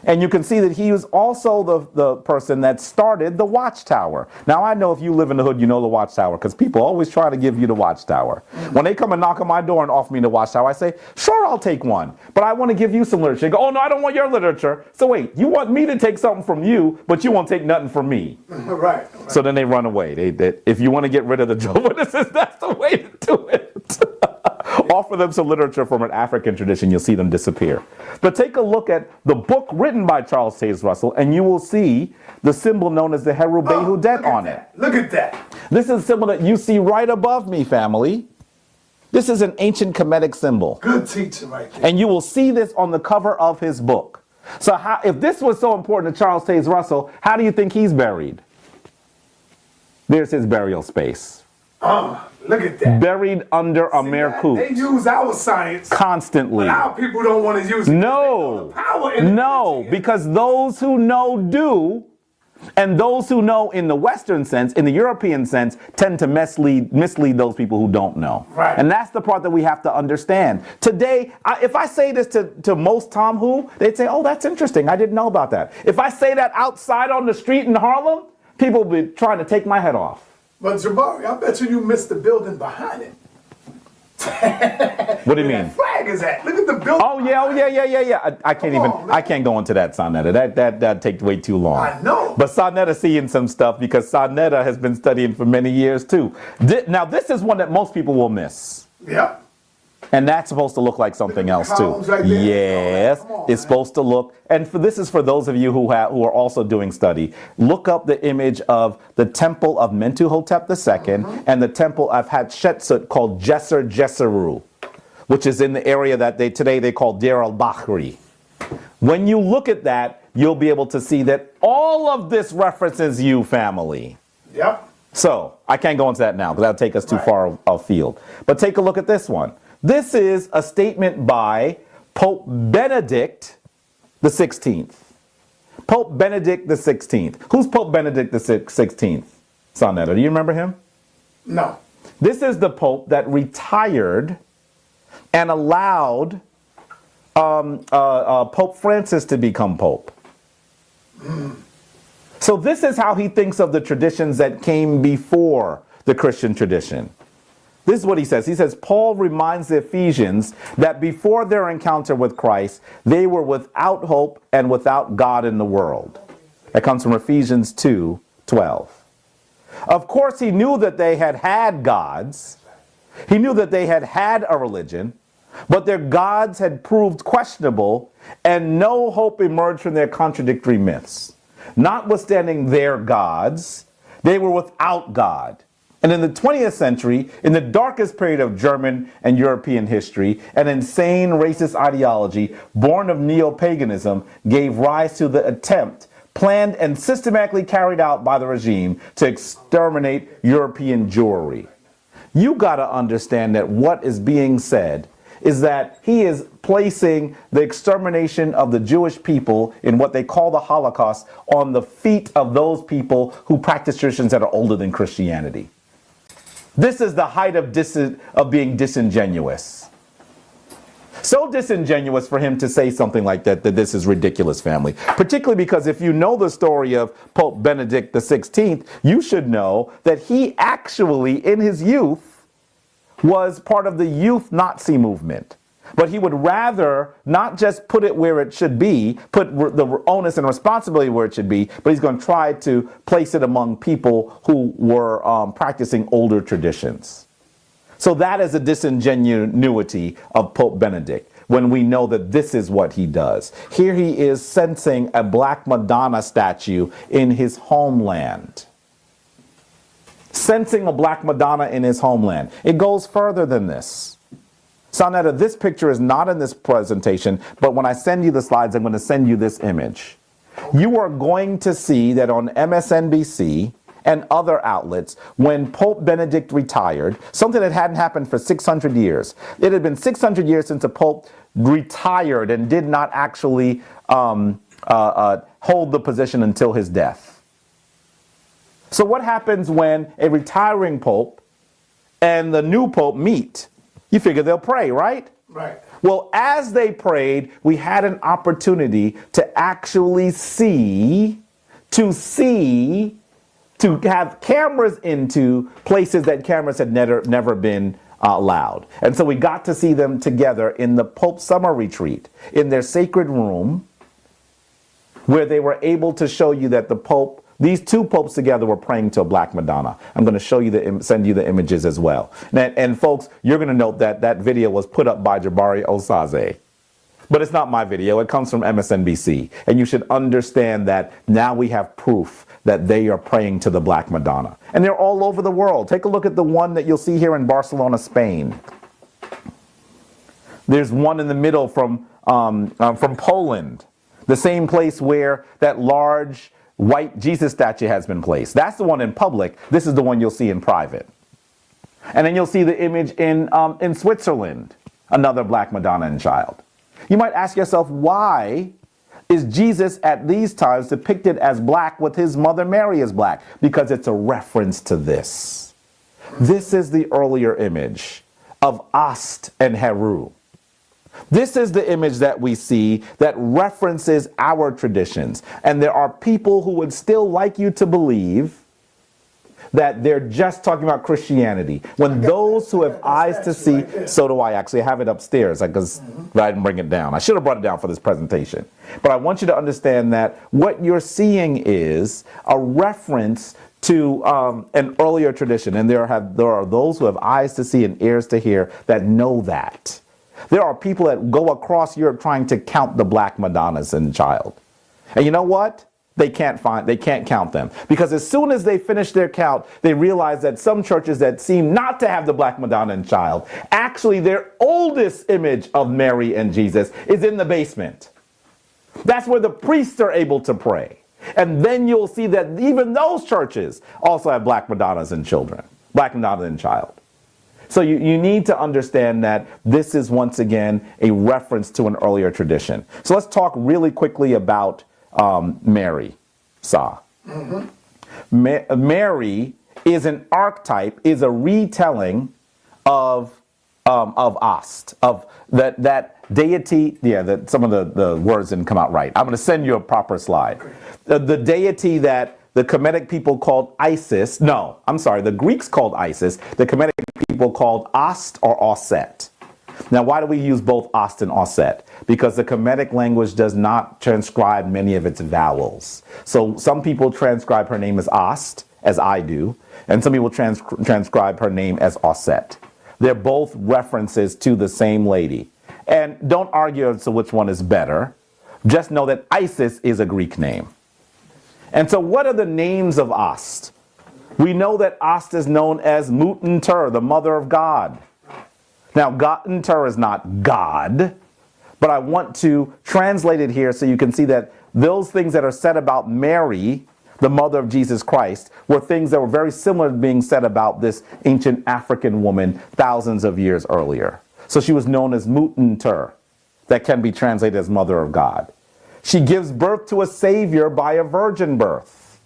And you can see that he was also the person that started the Watchtower. Now, I know if you live in the hood, you know the Watchtower, because people always try to give you the Watchtower. When they come and knock on my door and offer me the Watchtower, I say, sure, I'll take one. But I want to give you some literature. They go, oh, no, I don't want your literature. So wait, you want me to take something from you, but you won't take nothing from me. Right. So then they run away. If you want to get rid of the Jehovah's Witnesses, that's the way to do it. Offer them some literature from an African tradition, you'll see them disappear. But take a look at the book written by Charles Taze Russell, and you will see the symbol known as the Heru Behudet on it. Look at that. This is a symbol that you see right above me, family. This is an ancient Kemetic symbol. Good teaching right there. And you will see this on the cover of his book. So if this was so important to Charles Taze Russell, how do you think he's buried? There's his burial space. Look at that. Buried under a Merkut. They use our science constantly. But our people don't want to use it. No. Power in no, because those who know do. And those who know in the Western sense, in the European sense, tend to mislead those people who don't know. Right. And that's the part that we have to understand. Today, if I say this to most Tom Who, they'd say, oh, that's interesting. I didn't know about that. If I say that outside on the street in Harlem, people will be trying to take my head off. But Jabari, I bet you missed the building behind it. What do you mean? That flag is at. Look at the building. Oh yeah. I can't go into that, sa.neter. That takes way too long. I know. But sa.neter seeing some stuff because sa.neter has been studying for many years too. Now this is one that most people will miss. Yep. And that's supposed to look like something else too. Right there. Yes, Come on, it's supposed to look. And this is for those of you who are also doing study. Look up the image of the temple of Mentuhotep II and the temple of Hatshepsut called Djeser Djeseru, which is in the area that today they call Deir al-Bakhri. When you look at that, you'll be able to see that all of this references you, family. Yep. So I can't go into that now because that'll take us too far afield. But take a look at this one. This is a statement by Pope Benedict the 16th. Pope Benedict the 16th. Who's Pope Benedict the 16th? sa.neter, do you remember him? No. This is the Pope that retired and allowed Pope Francis to become Pope. So this is how he thinks of the traditions that came before the Christian tradition. This is what he says. He says, Paul reminds the Ephesians that before their encounter with Christ, they were without hope and without God in the world. That comes from Ephesians 2:12. Of course, he knew that they had gods. He knew that they had a religion, but their gods had proved questionable and no hope emerged from their contradictory myths. Notwithstanding their gods, they were without God. And in the 20th century, in the darkest period of German and European history, an insane racist ideology born of neo-paganism gave rise to the attempt, planned and systematically carried out by the regime, to exterminate European Jewry. You got to understand that what is being said is that he is placing the extermination of the Jewish people in what they call the Holocaust on the feet of those people who practice traditions that are older than Christianity. This is the height of being disingenuous. So disingenuous for him to say something like that this is ridiculous, family. Particularly because if you know the story of Pope Benedict the 16th, you should know that he actually, in his youth, was part of the youth Nazi movement. But he would rather not just put it where it should be, put the onus and responsibility where it should be, but he's going to try to place it among people who were practicing older traditions. So that is a disingenuity of Pope Benedict when we know that this is what he does. Here he is sensing a Black Madonna statue in his homeland. Sensing a Black Madonna in his homeland. It goes further than this. sa.neter, this picture is not in this presentation, but when I send you the slides, I'm going to send you this image. You are going to see that on MSNBC and other outlets, when Pope Benedict retired, something that hadn't happened for 600 years. It had been 600 years since a Pope retired and did not actually hold the position until his death. So what happens when a retiring Pope and the new Pope meet? You figure they'll pray, right? Right. Well, as they prayed, we had an opportunity to actually to have cameras into places that cameras had never been allowed. And so we got to see them together in the Pope Summer Retreat, in their sacred room, where they were able to show you that these two popes together were praying to a Black Madonna. I'm going to show you send you the images as well. And folks, you're going to note that that video was put up by Jabari Osaze. But it's not my video. It comes from MSNBC. And you should understand that now we have proof that they are praying to the Black Madonna. And they're all over the world. Take a look at the one that you'll see here in Barcelona, Spain. There's one in the middle from Poland, the same place where that large white Jesus statue has been placed. That's the one in public. This is the one you'll see in private. And then you'll see the image in Switzerland, another Black Madonna and child. You might ask yourself, why is Jesus at these times depicted as black with his mother Mary as black? Because it's a reference to this. This is the earlier image of Ast and Heru. This is the image that we see that references our traditions. And there are people who would still like you to believe that they're just talking about Christianity. When those who have eyes to see, so do I actually. I have it upstairs because I didn't bring it down. I should have brought it down for this presentation. But I want you to understand that what you're seeing is a reference to an earlier tradition. And there are those who have eyes to see and ears to hear that know that. There are people that go across Europe trying to count the black Madonnas in child. And you know what? They can't count them. Because as soon as they finish their count, they realize that some churches that seem not to have the black Madonna and child, actually their oldest image of Mary and Jesus is in the basement. That's where the priests are able to pray. And then you'll see that even those churches also have black Madonnas and children, black Madonna and child. So you need to understand that this is once again a reference to an earlier tradition. So let's talk really quickly about Mary, Sa. Mary is an archetype, is a retelling of Ast, of that deity. Yeah, that some of the words didn't come out right. I'm going to send you a proper slide. The deity that the Kemetic people called Isis. No, I'm sorry. The Greeks called Isis. The Kemetic people called Ast or Oset. Now, why do we use both Ast and Oset? Because the Kemetic language does not transcribe many of its vowels. So some people transcribe her name as Ast, as I do, and some people transcribe her name as Oset. They're both references to the same lady. And don't argue as to which one is better. Just know that Isis is a Greek name. And so what are the names of Ast? We know that Ast is known as sa.neter, the mother of God. Now, sa.neter is not God, but I want to translate it here so you can see that those things that are said about Mary, the mother of Jesus Christ, were things that were very similar to being said about this ancient African woman thousands of years earlier. So she was known as sa.neter, that can be translated as mother of God. She gives birth to a savior by a virgin birth.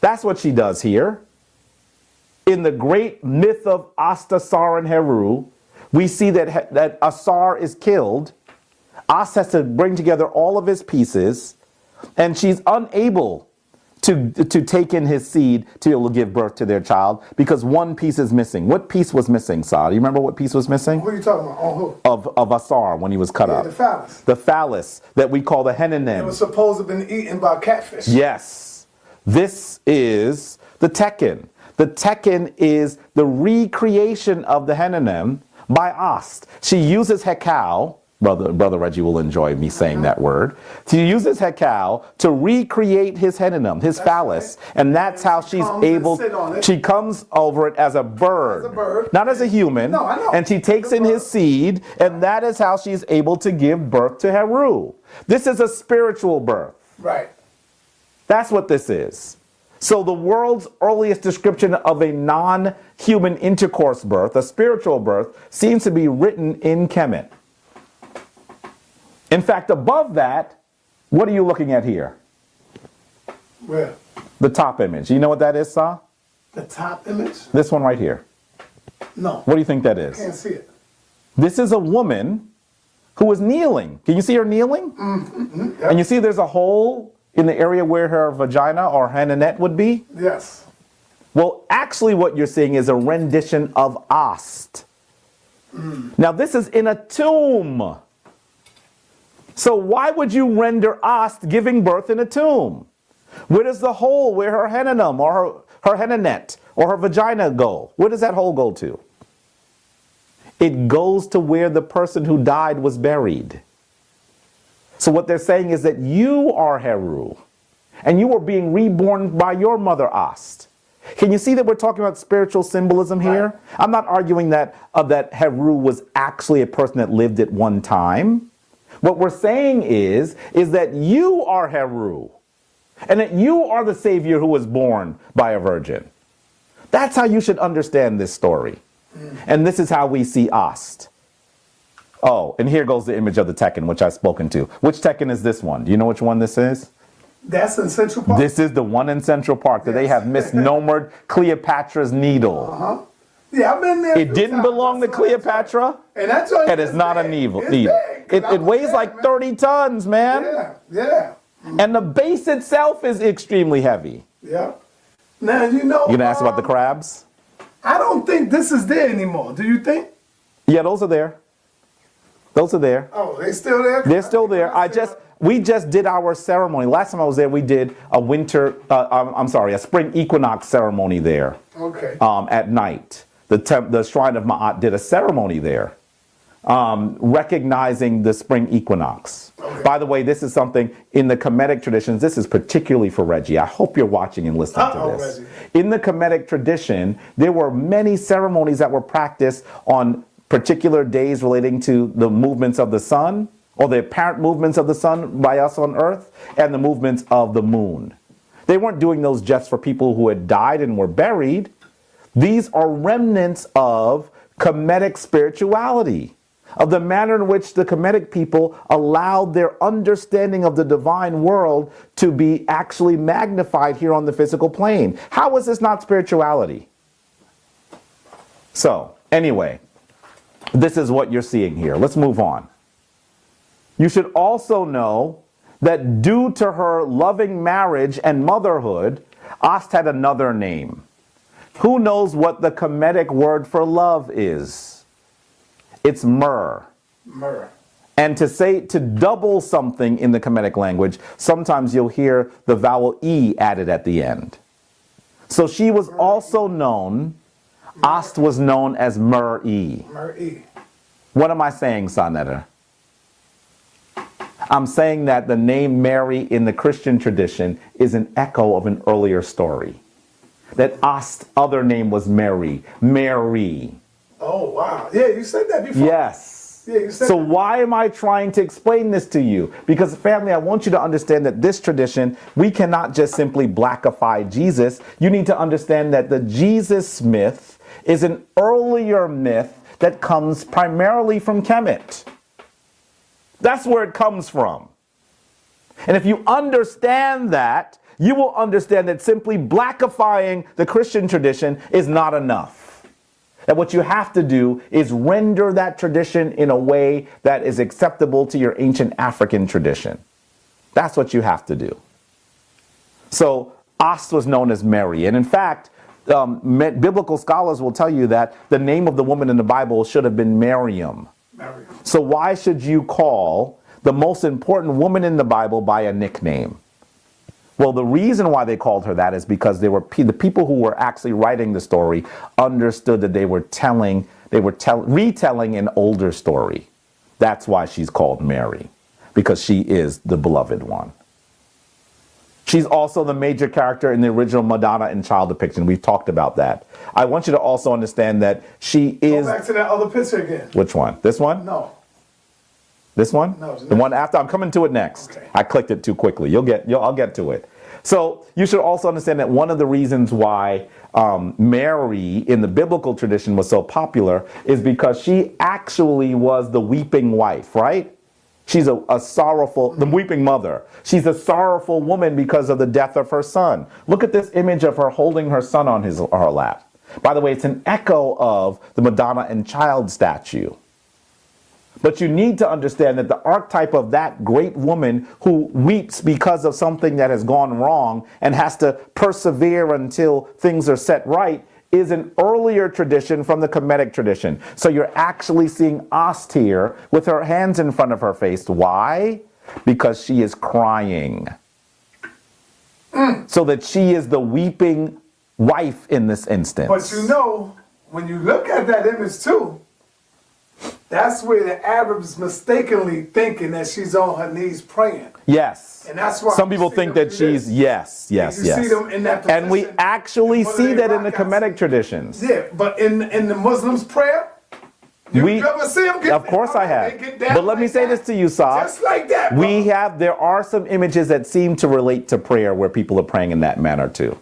That's what she does here. In the great myth of Ast, Asar, and Heru, we see that Asar is killed. Ast has to bring together all of his pieces, and she's unable to take in his seed to be able to give birth to their child because one piece is missing. What piece was missing, Sa? Do you remember what piece was missing? Who are you talking about? On who? Of Asar when he was cut up. The phallus. The phallus that we call the Henenem. It was supposed to have been eaten by catfish. Yes. This is the Tekken. The Tekken is the recreation of the Henenem by Ast. She uses Hekau, Brother Reggie will enjoy me saying that word. She uses Hekau to recreate his Henenem, his phallus, right. And that's how she's able, she comes over it as a bird, not as a human, no, I know. And she takes in his seed, and that is how she's able to give birth to Heru. This is a spiritual birth. Right. That's what this is. So the world's earliest description of a non-human intercourse birth, a spiritual birth, seems to be written in Kemet. In fact, above that, what are you looking at here? Where? The top image. You know what that is, Sa? The top image? This one right here. No. What do you think that is? I can't see it. This is a woman who is kneeling. Can you see her kneeling? Mm-hmm. Yep. And you see there's a hole in the area where her vagina or hananet would be? Yes. Well, actually what you're seeing is a rendition of Ast. Now this is in a tomb. So why would you render Ast giving birth in a tomb? Where does the hole where her henanum or her henanet or her vagina go? Where does that hole go to? It goes to where the person who died was buried. So what they're saying is that you are Heru, and you are being reborn by your mother Ast. Can you see that we're talking about spiritual symbolism here? Right. I'm not arguing that Heru was actually a person that lived at one time. What we're saying is that you are Heru, and that you are the Savior who was born by a virgin. That's how you should understand this story. And this is how we see Ast. Oh, and here goes the image of the Tekken, which I've spoken to. Which Tekken is this one? Do you know which one this is? That's in Central Park. This is the one in Central Park that they have misnomered Cleopatra's Needle. Uh-huh. Yeah, I've been there. It didn't belong to Cleopatra, and that's why it's not a needle. It It weighs like 30 tons, man. Yeah. And the base itself is extremely heavy. Yeah. Now, you know. You gonna ask about the crabs? I don't think this is there anymore. Do you think? Yeah, those are there. Those are there. Oh, they still there? They're still there. We just did our ceremony. Last time I was there, we did a spring equinox ceremony there. Okay. At night. The Shrine of Ma'at did a ceremony there, recognizing the spring equinox. Okay. By the way, this is something in the Kemetic traditions. This is particularly for Reggie. I hope you're watching and listening to this. Reggie. In the Kemetic tradition, there were many ceremonies that were practiced on particular days relating to the movements of the sun, or the apparent movements of the sun by us on Earth, and the movements of the moon. They weren't doing those just for people who had died and were buried. These are remnants of Kemetic spirituality, of the manner in which the Kemetic people allowed their understanding of the divine world to be actually magnified here on the physical plane. How is this not spirituality? So, anyway, this is what you're seeing here. Let's move on. You should also know that due to her loving marriage and motherhood, Ast had another name. Who knows what the Kemetic word for love is? It's myrrh. Myrrh. And to double something in the Kemetic language, sometimes you'll hear the vowel E added at the end. So she was also known, Ast was known as Myrrh-E. Myrrh-E. What am I saying, sa.neter? I'm saying that the name Mary in the Christian tradition is an echo of an earlier story. That Ast's other name was Mary. Mary. Oh, wow. Yeah, you said that before. Yes. Yeah, you said so that. Why am I trying to explain this to you? Because, family, I want you to understand that this tradition, we cannot just simply blackify Jesus. You need to understand that the Jesus myth is an earlier myth that comes primarily from Kemet. That's where it comes from. And if you understand that, you will understand that simply blackifying the Christian tradition is not enough. That what you have to do is render that tradition in a way that is acceptable to your ancient African tradition. That's what you have to do. So Ast was known as Mary. And in fact, biblical scholars will tell you that the name of the woman in the Bible should have been Miriam. So why should you call the most important woman in the Bible by a nickname? Well, the reason why they called her that is because the people who were actually writing the story understood that they were retelling an older story. That's why she's called Mary, because she is the beloved one. She's also the major character in the original Madonna and child depiction. We've talked about that. I want you to also understand that she is... Go back to that other picture again. Which one? This one? No. This one? No. The one after? I'm coming to it next. Okay. I clicked it too quickly. I'll get to it. So you should also understand that one of the reasons why Mary in the biblical tradition was so popular is because she actually was the weeping wife, right? She's a sorrowful, the weeping mother. She's a sorrowful woman because of the death of her son. Look at this image of her holding her son on her lap. By the way, it's an echo of the Madonna and child statue. But you need to understand that the archetype of that great woman who weeps because of something that has gone wrong and has to persevere until things are set right is an earlier tradition from the Kemetic tradition. So you're actually seeing Ast here with her hands in front of her face. Why? Because she is crying. So that she is the weeping wife in this instance. But you know, when you look at that image too, that's where the Arabs mistakenly thinking that she's on her knees praying. Yes. And that's why some people think that she's, yes. See them in that position, and we actually see that in the Kemetic traditions. Yeah, but in the Muslims' prayer, you ever see them get Of course I have. But let me say this to you, Sa. Just like that, bro. There are some images that seem to relate to prayer where people are praying in that manner too.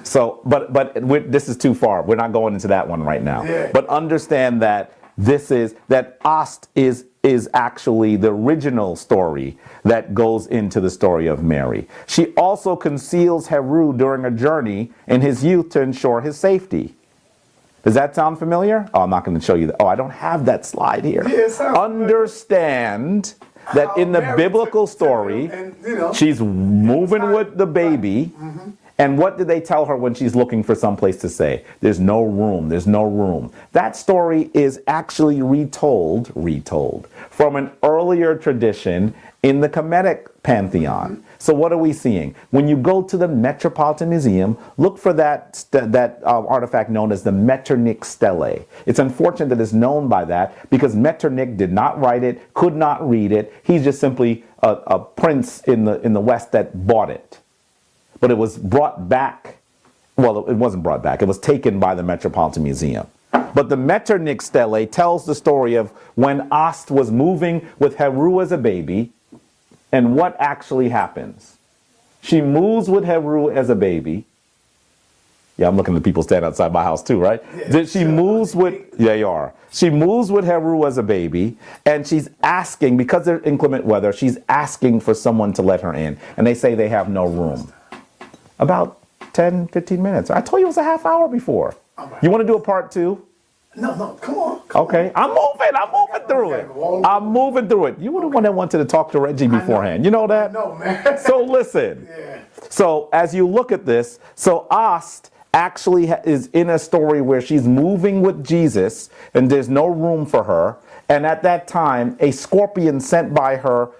So, but this is too far. We're not going into that one right now. Yeah. But understand that that Ost is actually the original story that goes into the story of Mary. She also conceals Heru during a journey in his youth to ensure his safety. Does that sound familiar? Oh, I'm not going to show you that. Oh, I don't have that slide here. Yeah, understand that in the biblical story, she's moving with the baby. And what do they tell her when she's looking for some place to stay? There's no room. There's no room. That story is actually retold from an earlier tradition in the Kemetic pantheon. So what are we seeing? When you go to the Metropolitan Museum, look for that artifact known as the Metternich stele. It's unfortunate that it's known by that because Metternich did not write it, could not read it. He's just simply a prince in the West that bought it. But it was brought back. Well, it wasn't brought back. It was taken by the Metropolitan Museum. But the Metternich stele tells the story of when Ost was moving with Heru as a baby. And what actually happens? She moves with Heru as a baby. Yeah, I'm looking at people standing outside my house too, right? Yeah, she moves with, yeah, you are. She moves with Heru as a baby, and she's asking, because there's inclement weather, she's asking for someone to let her in. And they say they have no room. About 10, 15 minutes. I told you it was a half hour before. Right. You want to do a part two? No, come on. Okay, I'm moving through it. I'm moving through it. You were the one that wanted to talk to Reggie beforehand. You know that? No, man. So listen. Yeah. So as you look at this, so Ost actually is in a story where she's moving with Jesus and there's no room for her. And at that time, a scorpion sent by her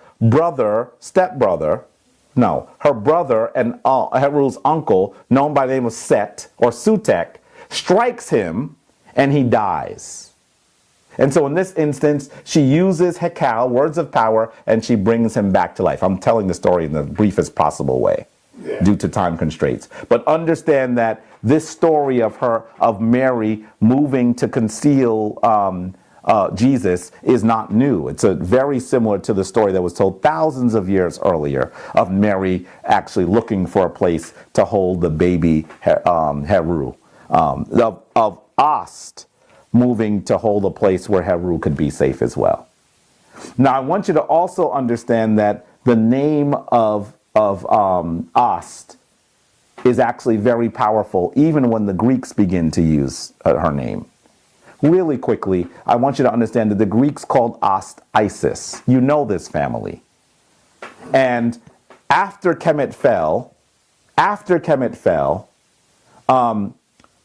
stepbrother, her brother and Heru's uncle, known by the name of Set or Sutek, strikes him and he dies. And so in this instance, she uses Hekal, words of power, and she brings him back to life. I'm telling the story in the briefest possible way due to time constraints. But understand that this story of Mary moving to conceal Jesus is not new. It's very similar to the story that was told thousands of years earlier of Mary actually looking for a place to hold the baby Heru, of Ost moving to hold a place where Heru could be safe as well. Now I want you to also understand that the name of Ost is actually very powerful even when the Greeks begin to use her name. Really quickly, I want you to understand that the Greeks called Ost Isis. You know this family. And after Kemet fell,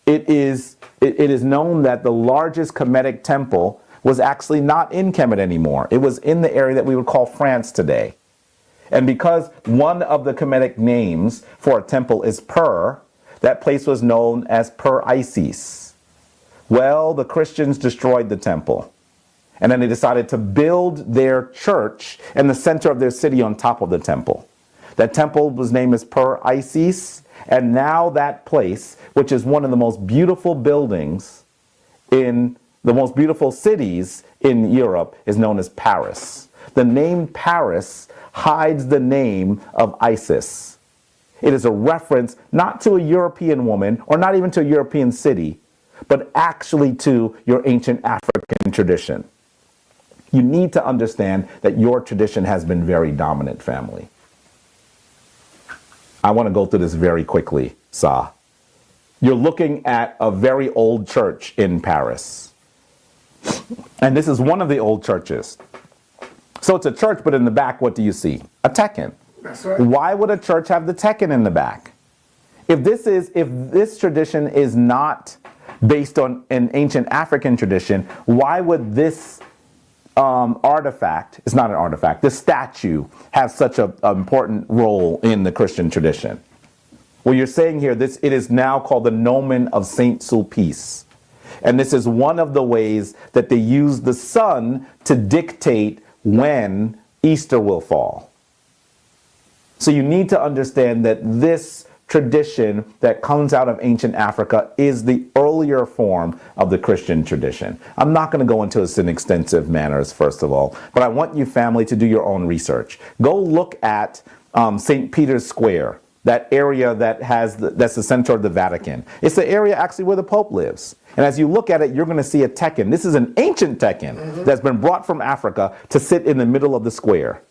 it is known that the largest Kemetic temple was actually not in Kemet anymore. It was in the area that we would call France today. And because one of the Kemetic names for a temple is Per, that place was known as Per Isis. Well, the Christians destroyed the temple. And then they decided to build their church in the center of their city on top of the temple. That temple was named as Per Isis. And now that place, which is one of the most beautiful buildings in the most beautiful cities in Europe, is known as Paris. The name Paris hides the name of Isis. It is a reference not to a European woman or not even to a European city, but actually to your ancient African tradition. You need to understand that your tradition has been very dominant, family. I want to go through this very quickly, Sa. You're looking at a very old church in Paris. And this is one of the old churches. So it's a church, but in the back, what do you see? A tekken. That's right. Why would a church have the tekken in the back? If this tradition is not based on an ancient African tradition, why would this artifact, it's not an artifact, this statue have such an important role in the Christian tradition? Well, you're saying here, it is now called the Gnomon of Saint Sulpice. And this is one of the ways that they use the sun to dictate when Easter will fall. So you need to understand that this tradition that comes out of ancient Africa is the earlier form of the Christian tradition. I'm not going to go into this in extensive manners, first of all, but I want you, family, to do your own research. Go look at St. Peter's Square, that area that's the center of the Vatican. It's the area actually where the Pope lives. And as you look at it, you're going to see a tekken. This is an ancient tekken that's been brought from Africa to sit in the middle of the square.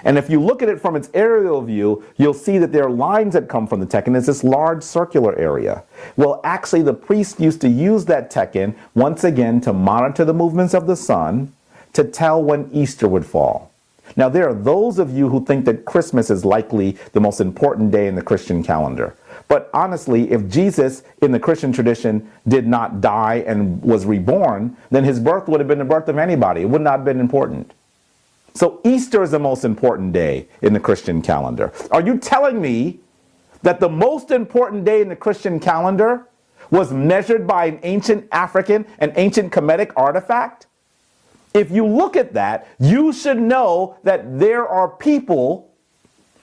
And if you look at it from its aerial view, you'll see that there are lines that come from the tekken. It's this large circular area. Well, actually, the priest used to use that tekken, once again, to monitor the movements of the sun, to tell when Easter would fall. Now, there are those of you who think that Christmas is likely the most important day in the Christian calendar. But honestly, if Jesus in the Christian tradition did not die and was reborn, then his birth would have been the birth of anybody. It would not have been important. So Easter is the most important day in the Christian calendar. Are you telling me that the most important day in the Christian calendar was measured by an ancient African, an ancient Kemetic artifact? If you look at that, you should know that there are people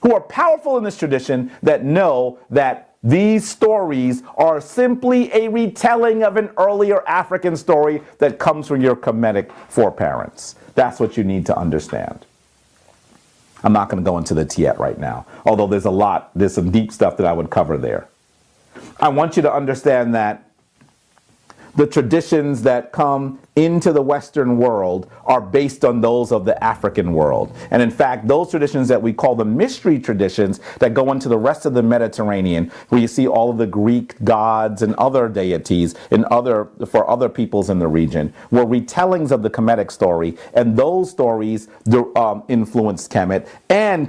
who are powerful in this tradition that know that these stories are simply a retelling of an earlier African story that comes from your Kemetic foreparents. That's what you need to understand. I'm not going to go into the Tiet right now, although there's some deep stuff that I would cover there. I want you to understand that the traditions that come into the Western world are based on those of the African world. And in fact, those traditions that we call the mystery traditions that go into the rest of the Mediterranean, where you see all of the Greek gods and other deities for other peoples in the region, were retellings of the Kemetic story. And those stories influenced Kemet. And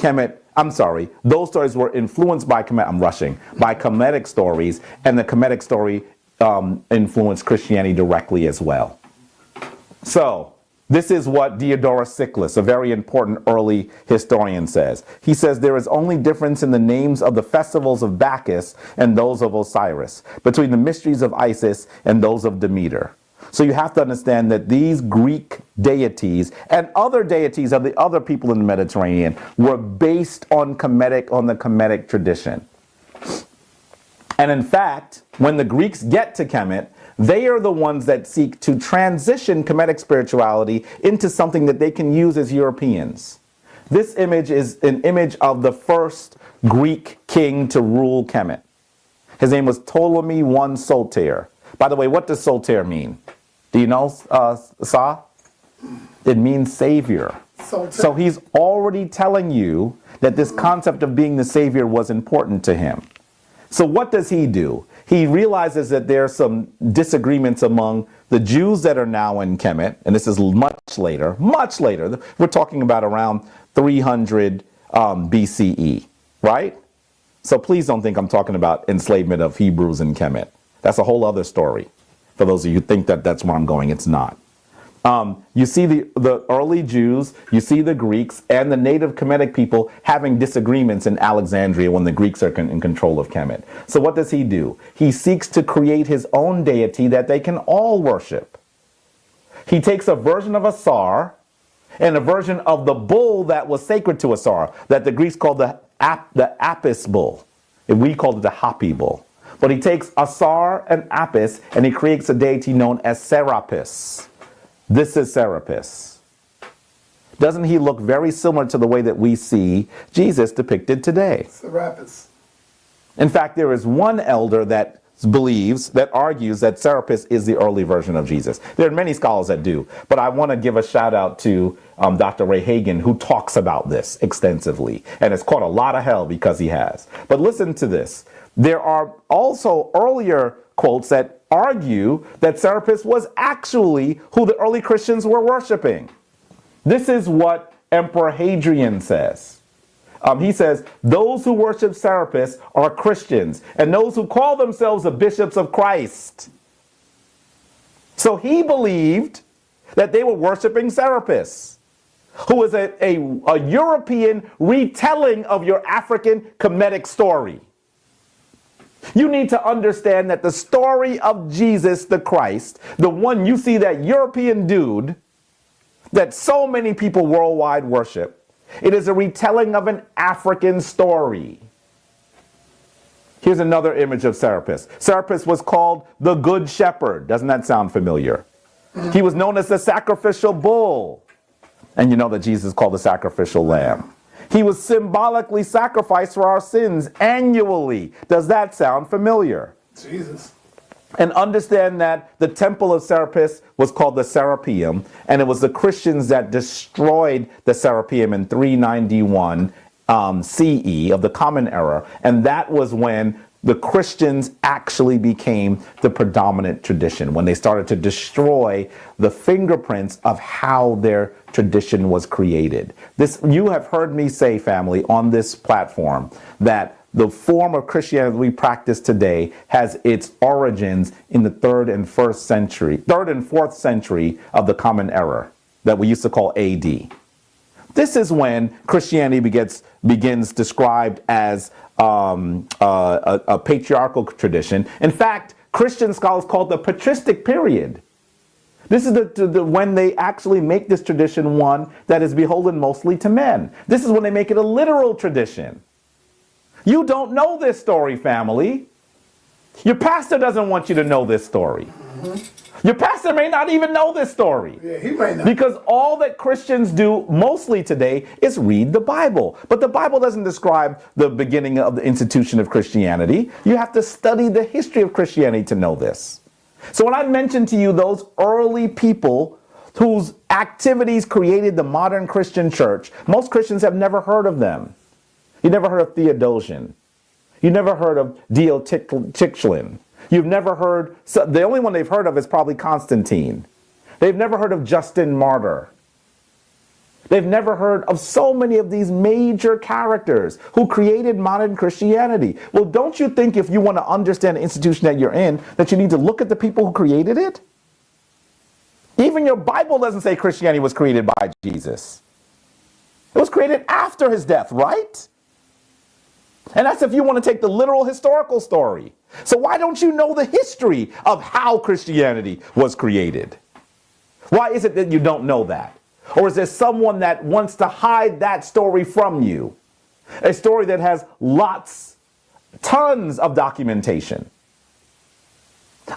those stories were influenced by by Kemetic stories, and the Kemetic story influenced Christianity directly as well. So, this is what Diodorus Siculus, a very important early historian, says. He says there is only difference in the names of the festivals of Bacchus and those of Osiris, between the mysteries of Isis and those of Demeter. So you have to understand that these Greek deities and other deities of the other people in the Mediterranean were based on the Kemetic tradition. And in fact, when the Greeks get to Kemet, they are the ones that seek to transition Kemetic spirituality into something that they can use as Europeans. This image is an image of the first Greek king to rule Kemet. His name was Ptolemy I Soter. By the way, what does Soter mean? Do you know, Sa? It means savior. So he's already telling you that this concept of being the savior was important to him. So what does he do? He realizes that there are some disagreements among the Jews that are now in Kemet, and this is much later. We're talking about around 300 BCE, right? So please don't think I'm talking about enslavement of Hebrews in Kemet. That's a whole other story. For those of you who think that that's where I'm going, it's not. You see the early Jews, you see the Greeks, and the native Kemetic people having disagreements in Alexandria when the Greeks are in control of Kemet. So what does he do? He seeks to create his own deity that they can all worship. He takes a version of Asar and a version of the bull that was sacred to Asar, that the Greeks called the Apis bull, and we called it the Hapi bull. But he takes Asar and Apis and he creates a deity known as Serapis. This is Serapis. Doesn't he look very similar to the way that we see Jesus depicted today? Serapis. In fact, there is one elder that argues that Serapis is the early version of Jesus. There are many scholars that do, but I want to give a shout out to Dr. Ray Hagan, who talks about this extensively, and has caught a lot of hell because he has. But listen to this. There are also earlier quotes that argue that Serapis was actually who the early Christians were worshiping. This is what Emperor Hadrian says. He says, those who worship Serapis are Christians, and those who call themselves the bishops of Christ. So he believed that they were worshiping Serapis, who is a European retelling of your African Kemetic story. You need to understand that the story of Jesus the Christ, the one you see, that European dude that so many people worldwide worship, it is a retelling of an African story. Here's another image of Serapis. Serapis was called the Good Shepherd. Doesn't that sound familiar? He was known as the sacrificial bull. And you know that Jesus is called the sacrificial lamb. He was symbolically sacrificed for our sins annually. Does that sound familiar? Jesus. And understand that the temple of Serapis was called the Serapeum, and it was the Christians that destroyed the Serapeum in 391 CE of the Common Era, and that was when the Christians actually became the predominant tradition, when they started to destroy the fingerprints of how their tradition was created. This, you have heard me say, family, on this platform, that the form of Christianity we practice today has its origins in the 3rd and 4th century of the Common Era that we used to call AD. This is when Christianity begins described as a patriarchal tradition. In fact, Christian scholars call it the patristic period. This is when they actually make this tradition one that is beholden mostly to men. This is when they make it a literal tradition. You don't know this story, family. Your pastor doesn't want you to know this story. Your pastor may not even know this story. Yeah, he may not. Because all that Christians do mostly today is read the Bible. But the Bible doesn't describe the beginning of the institution of Christianity. You have to study the history of Christianity to know this. So when I mentioned to you those early people whose activities created the modern Christian church, most Christians have never heard of them. You never heard of Theodosian. You never heard of Diotician. You've never heard, so the only one they've heard of is probably Constantine. They've never heard of Justin Martyr. They've never heard of so many of these major characters who created modern Christianity. Well, don't you think if you want to understand the institution that you're in, that you need to look at the people who created it? Even your Bible doesn't say Christianity was created by Jesus. It was created after his death, right? And that's if you want to take the literal historical story. So why don't you know the history of how Christianity was created? Why is it that you don't know that? Or is there someone that wants to hide that story from you? A story that has tons of documentation.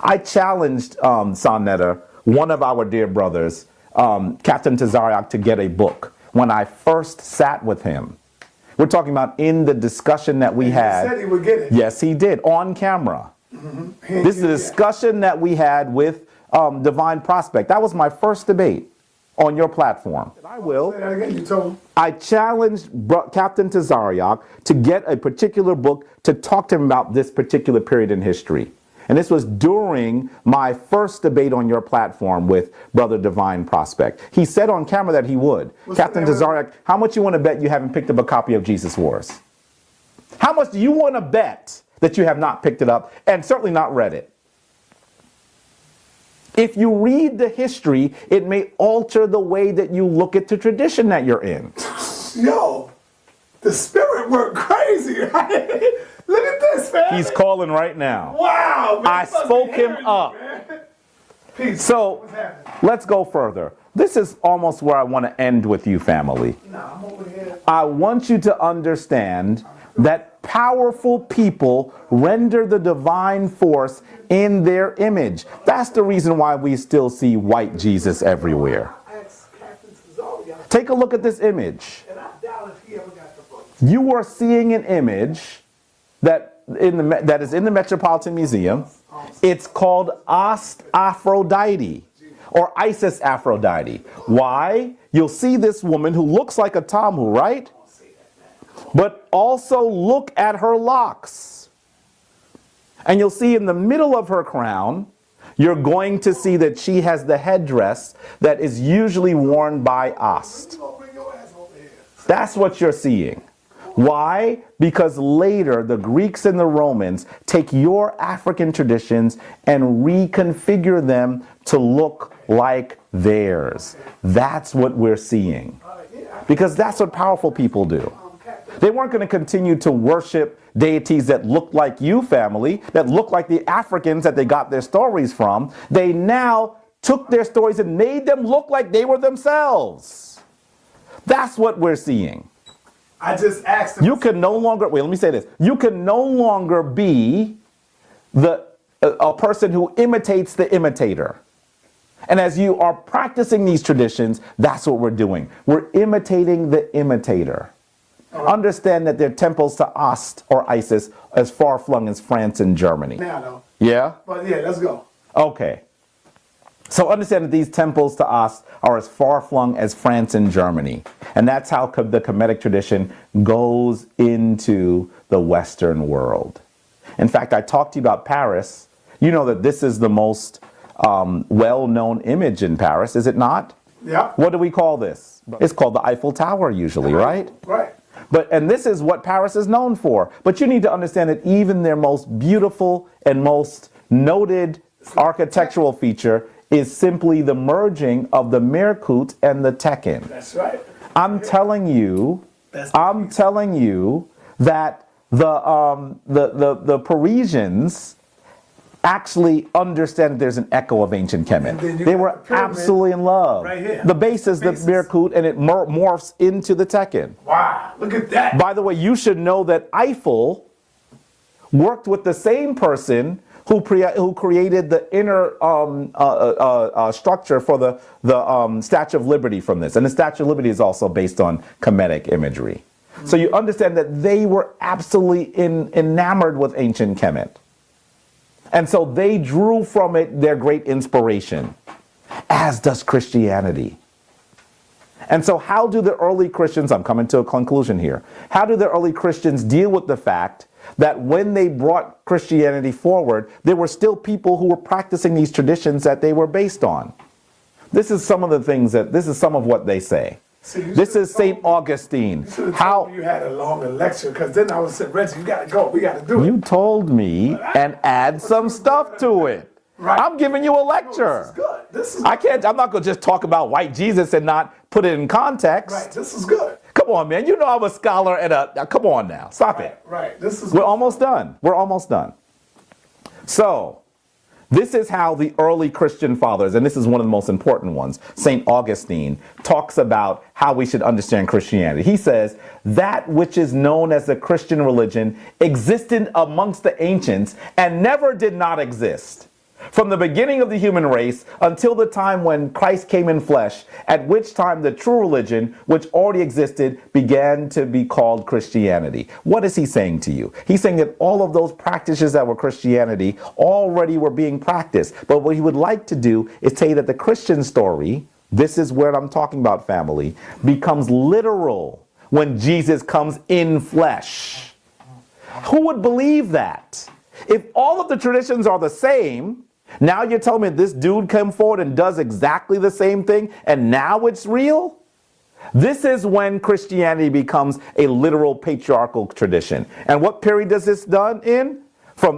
I challenged sa.neter, one of our dear brothers, Captain Tazariak, to get a book when I first sat with him. We're talking about in the discussion that we had. He said he would get it. Yes, he did, on camera. This is the discussion that we had with Divine Prospect. That was my first debate on your platform. I will. Say that again, you told him. I challenged Captain Tazariak to get a particular book to talk to him about this particular period in history. And this was during my first debate on your platform with Brother Divine Prospect. He said on camera that he would. Captain Tazariak, how much you want to bet you haven't picked up a copy of Jesus Wars? How much do you want to bet that you have not picked it up and certainly not read it? If you read the history, it may alter the way that you look at the tradition that you're in. Yo, the spirit worked crazy, right? Look at this, man. He's calling right now. Wow, man. I spoke him up. Peace. So let's go further. This is almost where I want to end with you, family. Nah, I'm over here. I want you to understand that powerful people render the divine force in their image. That's the reason why we still see white Jesus everywhere. Take a look at this image. You are seeing an image that is in the Metropolitan Museum. It's called Aphrodite or Isis Aphrodite. Why? You'll see this woman who looks like a Tamu, right? But also look at her locks. And you'll see in the middle of her crown, you're going to see that she has the headdress that is usually worn by Ast. That's what you're seeing. Why? Because later the Greeks and the Romans take your African traditions and reconfigure them to look like theirs. That's what we're seeing. Because that's what powerful people do. They weren't going to continue to worship deities that looked like you, family, that looked like the Africans that they got their stories from. They now took their stories and made them look like they were themselves. That's what we're seeing. I just asked him. You can no longer, wait, let me say this. You can no longer be a person who imitates the imitator. And as you are practicing these traditions, that's what we're doing. We're imitating the imitator. Understand that there are temples to Ast or Isis as far flung as France and Germany. Now, though, Yeah? But yeah, let's go. Okay. So understand that these temples to us are as far-flung as France and Germany. And that's how the Kemetic tradition goes into the Western world. In fact, I talked to you about Paris. You know that this is the most well-known image in Paris, is it not? Yeah. What do we call this? It's called the Eiffel Tower usually, right? Right. And this is what Paris is known for. But you need to understand that even their most beautiful and most noted architectural feature is simply the merging of the Mirkut and the Tekken. That's right. I'm telling you that the Parisians actually understand that there's an echo of ancient Kemet. They were absolutely in love. Right here. The base is the Mirkut and it morphs into the Tekken. Wow, look at that. By the way, you should know that Eiffel worked with the same person who created the inner structure for the Statue of Liberty from this. And the Statue of Liberty is also based on Kemetic imagery. So you understand that they were absolutely enamored with ancient Kemet. And so they drew from it their great inspiration, as does Christianity. And so how do the early Christians, I'm coming to a conclusion here, how do the early Christians deal with the fact that when they brought Christianity forward, there were still people who were practicing these traditions that they were based on? This is some of the things this is some of what they say. This is St. Augustine. How you had a longer lecture, because then I would say, Reggie, you got to go. We got to do it. You told me and add some stuff to it. Right. I'm giving you a lecture. No, this is good. I'm not going to just talk about white Jesus and not put it in context. Right, this is good. Come on, man. You know I'm a scholar come on now. Stop it. Right, this is We're almost done. We're almost done. So, this is how the early Christian fathers, and this is one of the most important ones, St. Augustine, talks about how we should understand Christianity. He says, that which is known as the Christian religion existed amongst the ancients and never did not exist from the beginning of the human race until the time when Christ came in flesh, at which time the true religion, which already existed, began to be called Christianity. What is he saying to you? He's saying that all of those practices that were Christianity already were being practiced. But what he would like to do is tell you that the Christian story, this is where I'm talking about, family, becomes literal when Jesus comes in flesh. Who would believe that? If all of the traditions are the same, now you're telling me this dude came forward and does exactly the same thing and now it's real? This is when Christianity becomes a literal patriarchal tradition. And what period does this done in?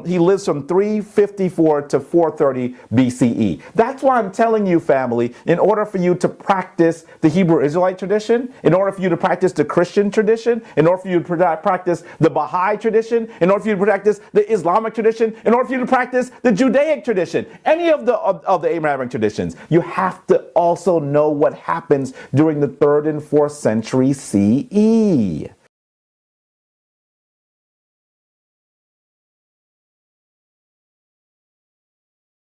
He lives from 354 to 430 BCE. That's why I'm telling you, family, in order for you to practice the Hebrew Israelite tradition, in order for you to practice the Christian tradition, in order for you to practice the Baha'i tradition, in order for you to practice the Islamic tradition, in order for you to practice the Judaic tradition, any of the Abrahamic traditions, you have to also know what happens during the 3rd and 4th century CE.